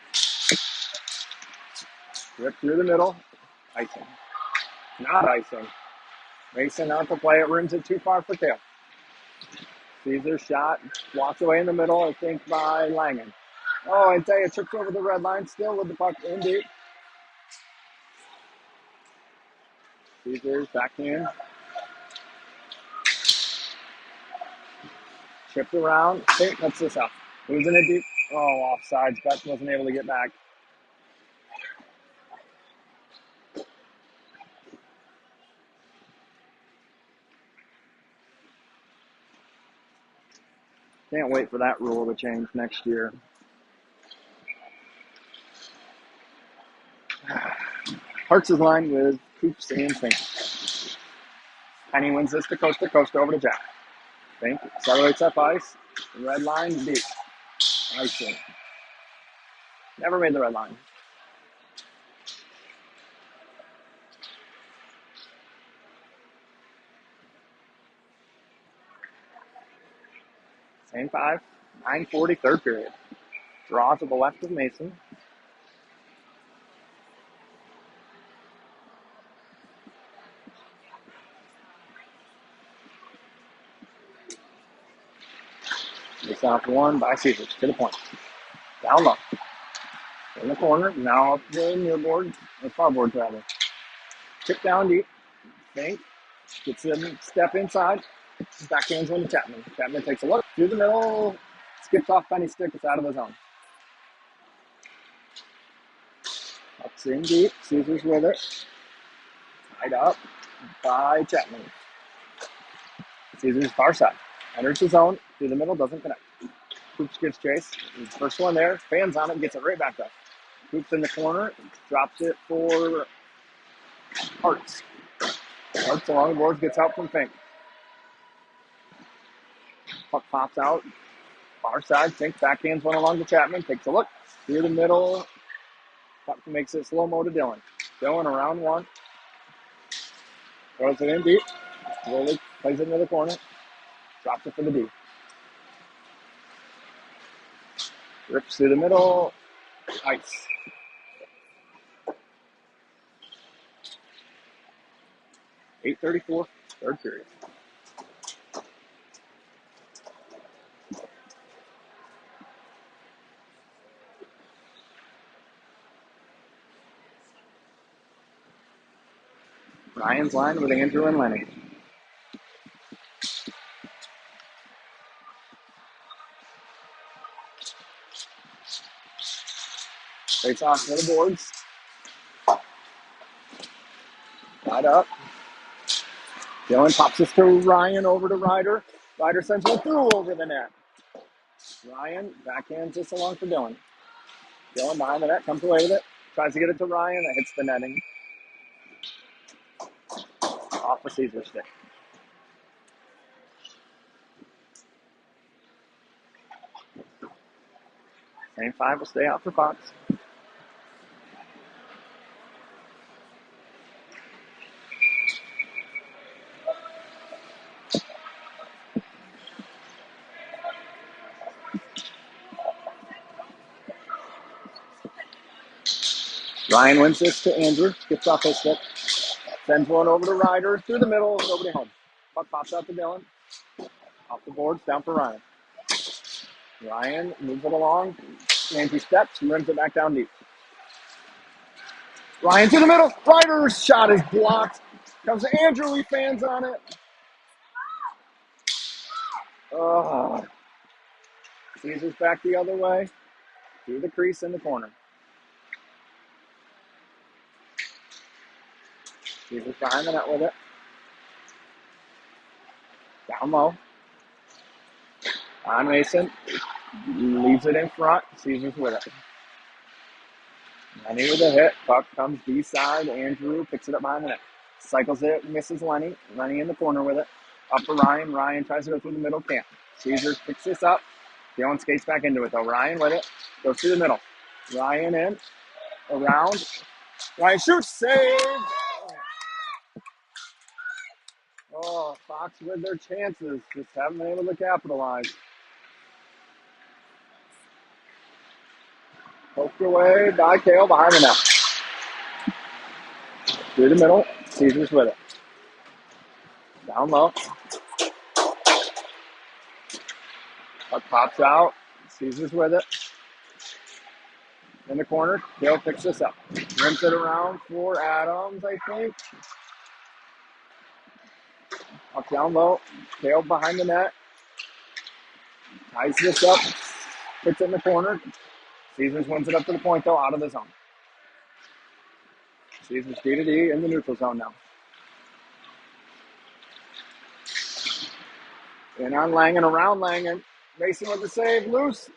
Rip through the middle. Icing. Not icing. Mason out to play it. Rims it too far for Kale. Caesar shot. Walks away in the middle, I think, by Langen. Oh, I tell you, trips over the red line. Still with the puck in deep. Caesar's back in. Chipped around. Fink cuts this up. Losing it deep. Oh, offsides. Beth wasn't able to get back. Can't wait for that rule to change next year. Hart's is line with Coops and Fink. Penny wins this to coast over to Jack. Fink accelerates up ice. Red line deep. Icing. Never made the red line. Same 5. 9:40, third period. Draw to the left of Mason. It's off one by Caesars to the point. Down low. In the corner. Now up the near board. Or far board rather. Chip down deep. Fink. Gets him step inside. Backhands one to Chapman. Chapman takes a look through the middle. Skips off Penny's stick. It's out of the zone. Ups in deep. Caesars with it. Tied up by Chapman. Caesars far side. Enters the zone. Through the middle. Doesn't connect. Coops gives chase. First one there. Fans on it. Gets it right back up. Coops in the corner. Drops it for Hartz. Hartz along the boards. Gets out from Fink. Puck pops out. Far side. Fink backhands one along to Chapman. Takes a look. Through the middle. Puck makes it slow-mo to Dylan. Dylan around one. Throws it in deep. Slowly plays it into the corner. Drops it for the D. Rips through the middle. Ice. .8:34, third period. Ryan's line with Andrew and Lenny. Face off for the boards. Tied up. Dylan pops this to Ryan over to Ryder. Ryder sends one through over the net. Ryan backhands this along for Dylan. Dylan behind the net, comes away with it. Tries to get it to Ryan. That hits the netting. Off the Caesar stick. Same 5 will stay out for Fox. Ryan wins this to Andrew. Gets off his stick. Sends one over to Ryder. Through the middle. Nobody home. Puck pops out to Dylan. Off the boards. Down for Ryan. Ryan moves it along. Andrew steps and rims it back down deep. Ryan to the middle. Ryder's shot is blocked. Comes to Andrew. He fans on it. Oh. Caesar's back the other way. Through the crease in the corner. Caesar's behind the net with it. Down low. On Mason. Leaves it in front. Caesar's with it. Lenny with a hit. Puck comes D-side. Andrew picks it up behind the net. Cycles it. Misses Lenny. Lenny in the corner with it. Up for Ryan. Ryan tries to go through the middle. Can't. Caesars picks this up. Dylan skates back into it though. Ryan with it. Goes through the middle. Ryan in. Around. Ryan shoots. Save. Oh, Fox with their chances. Just haven't been able to capitalize. Poked away by Kale behind the net. Through the middle. Caesars with it. Down low. Puck pops out. Caesars with it. In the corner. Kale picks this up. Rims it around for Adams, I think. Up down low. Kale behind the net. Ties this up. Puts it in the corner. Caesars wins it up to the point, though, out of the zone. Caesars D to D in the neutral zone now. In on Langen, around Langen. Mason with the save, loose.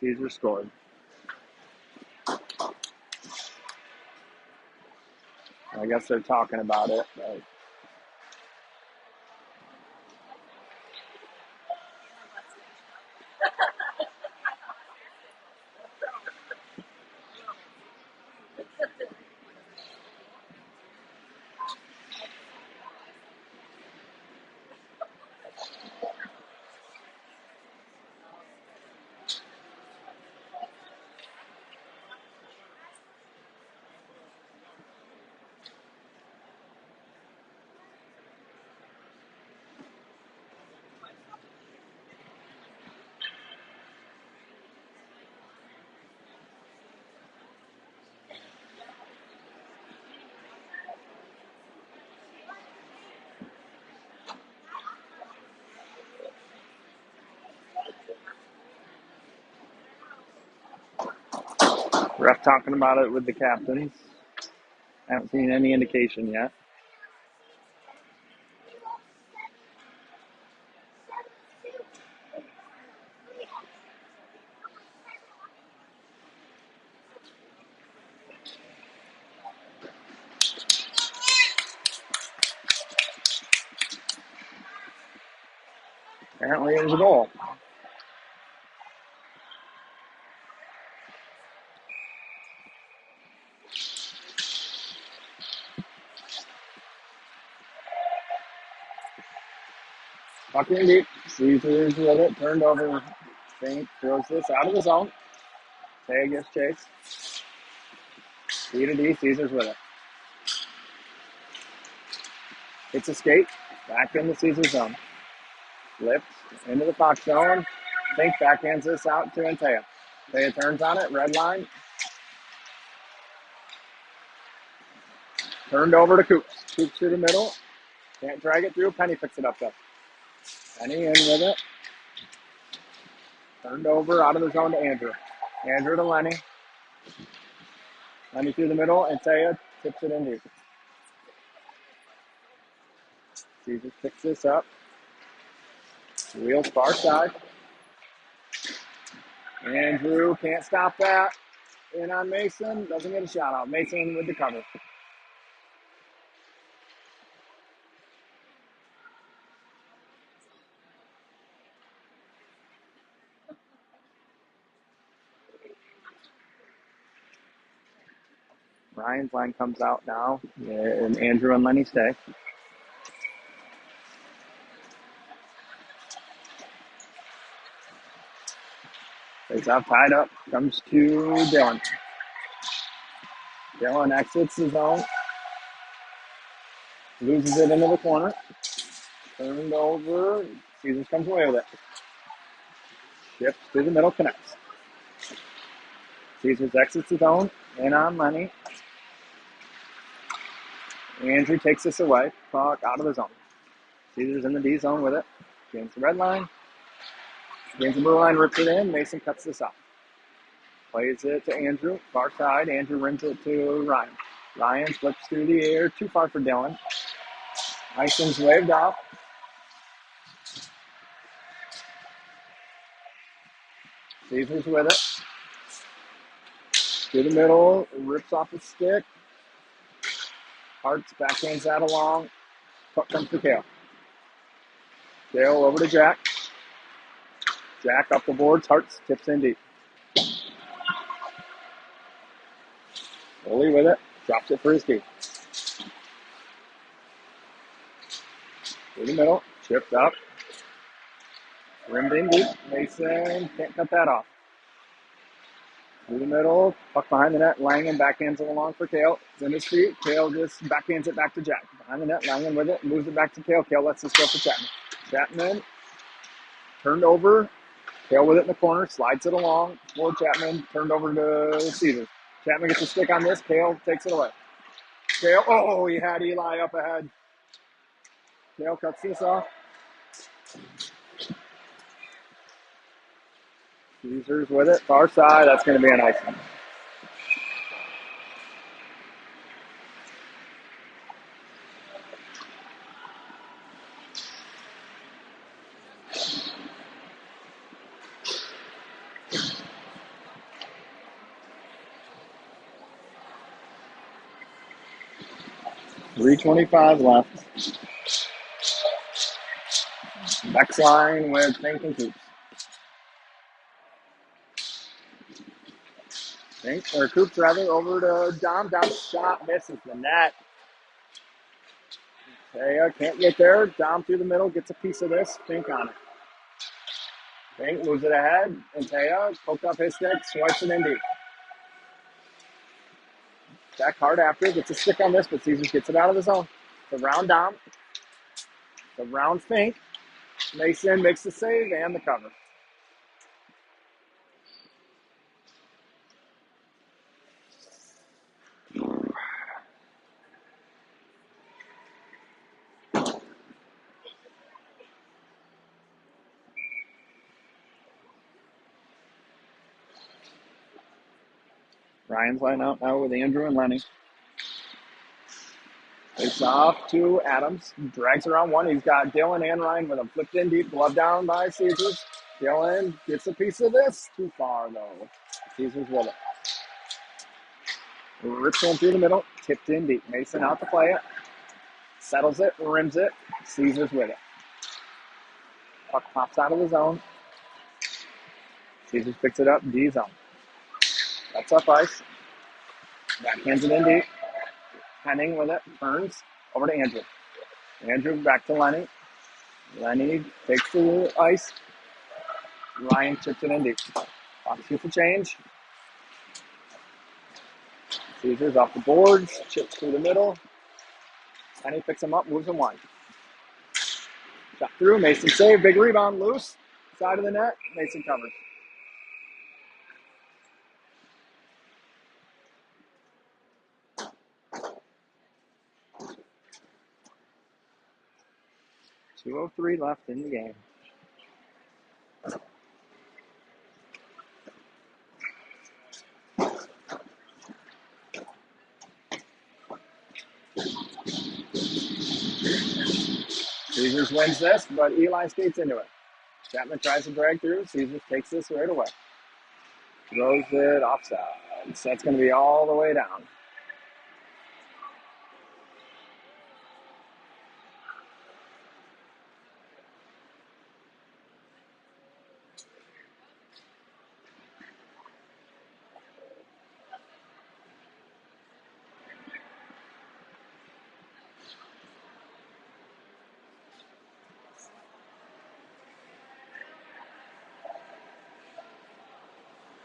Caesars scored. I guess they're talking about it. But ref talking about it with the captains. I haven't seen any indication yet. Apparently it was a goal. Puck in deep. Caesars with it. Turned over. Fink throws this out of the zone. Tay gets chased. D to D. Caesars with it. It's a skate. Back in the Caesar zone. Lifts into the Fox zone. Fink backhands this out to Antea. Antea turns on it. Red line. Turned over to Coops. Coops through the middle. Can't drag it through. Penny picks it up though. Penny in with it. Turned over out of the zone to Andrew. Andrew to Lenny. Lenny through the middle. Antea tips it in deep. Caesars picks this up. Wheels far side. Andrew can't stop that. In on Mason. Doesn't get a shot out. Mason with the cover. Ryan's line comes out now. And Andrew and Lenny stay. It's out tied up. Comes to Dylan. Dylan exits the zone. Loses it into the corner. Turned over. Caesars comes away with it. Shifts to the middle. Connects. Caesars exits the zone. In on Lenny. Andrew takes this away. Puck out of the zone. Caesars in the D zone with it. Gains the red line. Gains the blue line. Rips it in. Mason cuts this off. Plays it to Andrew. Far side. Andrew rims it to Ryan. Ryan flips through the air. Too far for Dylan. Ison's waved off. Caesars with it. To the middle. Rips off the stick. Hart's backhands that along. Puck comes to Kale. Kale over to Jack. Jack up the boards. Hart's tips in deep. Foley with it. Drops it for his team. To the middle. Chipped up. Rimmed in deep. Mason can't cut that off. Through the middle. Puck behind the net. Langen backhands it along for Kale. It's in his feet. Kale just backhands it back to Jack. Behind the net. Langen with it. Moves it back to Kale. Kale lets this go for Chapman. Chapman turned over. Kale with it in the corner. Slides it along for Chapman. Turned over to Caesar. Chapman gets a stick on this. Kale takes it away. Kale. Oh, he had Eli up ahead. Kale cuts this off. Caesar's with it. Far side. That's going to be an icing. .325 left. Next line with Fink and Coops. Fink, or Coops rather, over to Dom. Dom shot, misses the net. Taya can't get there. Dom through the middle, gets a piece of this. Fink on it. Fink moves it ahead, and Taya poked up his stick, swipes it in deep. Back hard after, gets a stick on this, but Caesar gets it out of the zone. The round Dom. The round Fink. Mason makes the save and the cover. Ryan's line out now with Andrew and Lenny. It's off to Adams. Drags around one. He's got Dylan and Ryan with him. Flipped in deep. Glove down by Caesars. Dylan gets a piece of this. Too far, though. Caesars with it. Rips one through the middle. Tipped in deep. Mason out to play it. Settles it. Rims it. Caesars with it. Puck pops out of the zone. Caesars picks it up. D zone. That's up ice. Backhands it in deep. Henning with it. Turns over to Andrew. Andrew back to Lenny. Lenny takes the ice. Ryan chips it in deep. Fox gets a change. Caesars off the boards. Chips through the middle. Henny picks him up. Moves him wide. Shot through. Mason save. Big rebound. Loose. Side of the net. Mason covers. .203 left in the game. Caesars wins this, but Eli skates into it. Chapman tries to drag through. Caesars takes this right away. Throws it offside. So that's going to be all the way down.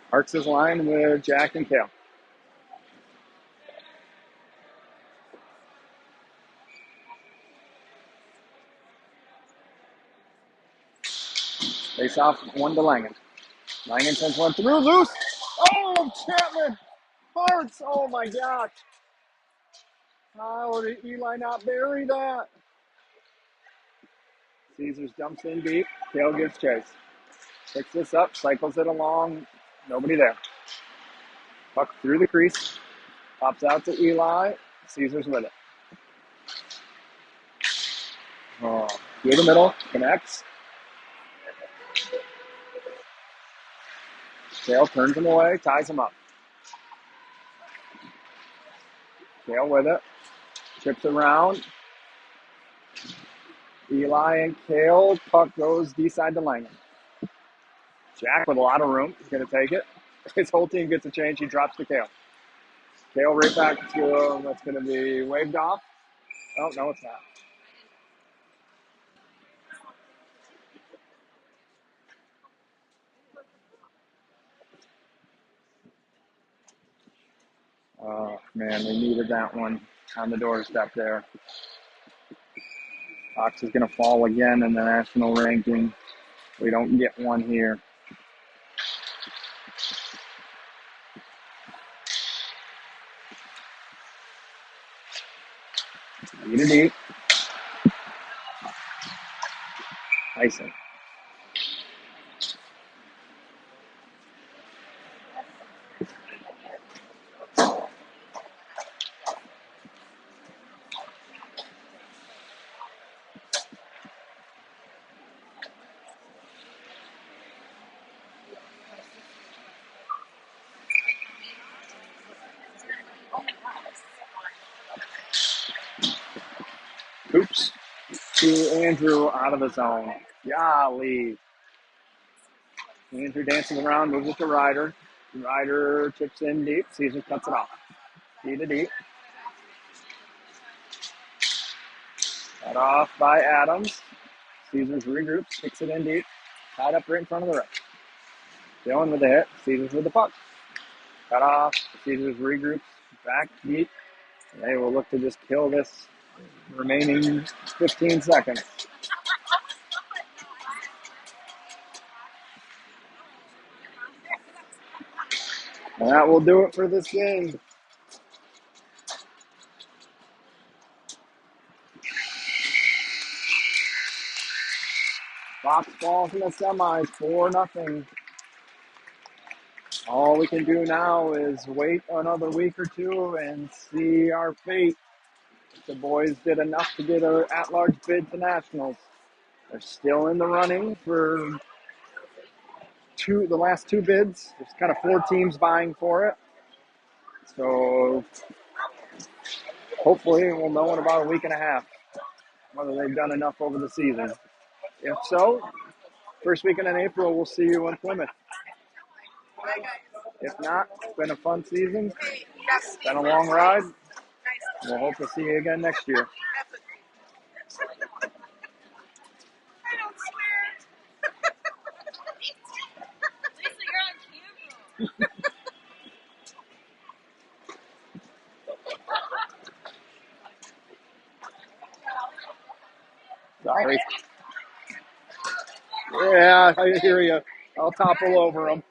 Arcs his line with Jack and Kale. Face off one to Langen. Langen sends one through. Loose. Oh, Chapman. Hearts. Oh, my gosh. How did Eli not bury that? Caesars dumps in deep. Kale gives chase. Picks this up. Cycles it along. Nobody there. Puck through the crease. Pops out to Eli. Caesars with it. Oh, through the middle. Connects. Kale turns him away. Ties him up. Kale with it. Chips around. Eli and Kale. Puck goes D-side to Langen. Jack with a lot of room. He's going to take it. His whole team gets a change. He drops to Kale. Kale right back to him. That's going to be waved off. Oh, no, it's not. Oh, man, we needed that one on the doorstep there. Fox is going to fall again in the national ranking. We don't get one here. Lead it deep. Tyson. Oops. To Andrew out of the zone. Golly. Andrew dances around, moves it to Ryder. Ryder chips in deep. Caesar cuts it off. Deep to deep. Cut off by Adams. Caesars regroups, kicks it in deep. Tied up right in front of the ref. Dillon with the hit. Caesars with the puck. Cut off. Caesars regroups back deep. They will look to just kill this remaining 15 seconds. And that will do it for this game. Fox falls in the semis, 4-0. All we can do now is wait another week or two and see our fate. The boys did enough to get an at-large bid to nationals. They're still in the running for the last two bids. There's kind of 4 teams vying for it. So hopefully we'll know in about a week and a half whether they've done enough over the season. If so, first weekend in April, we'll see you in Plymouth. If not, it's been a fun season. It's been a long ride. We'll hope to see you again next year. Sorry. Yeah, I hear you. I'll topple over them.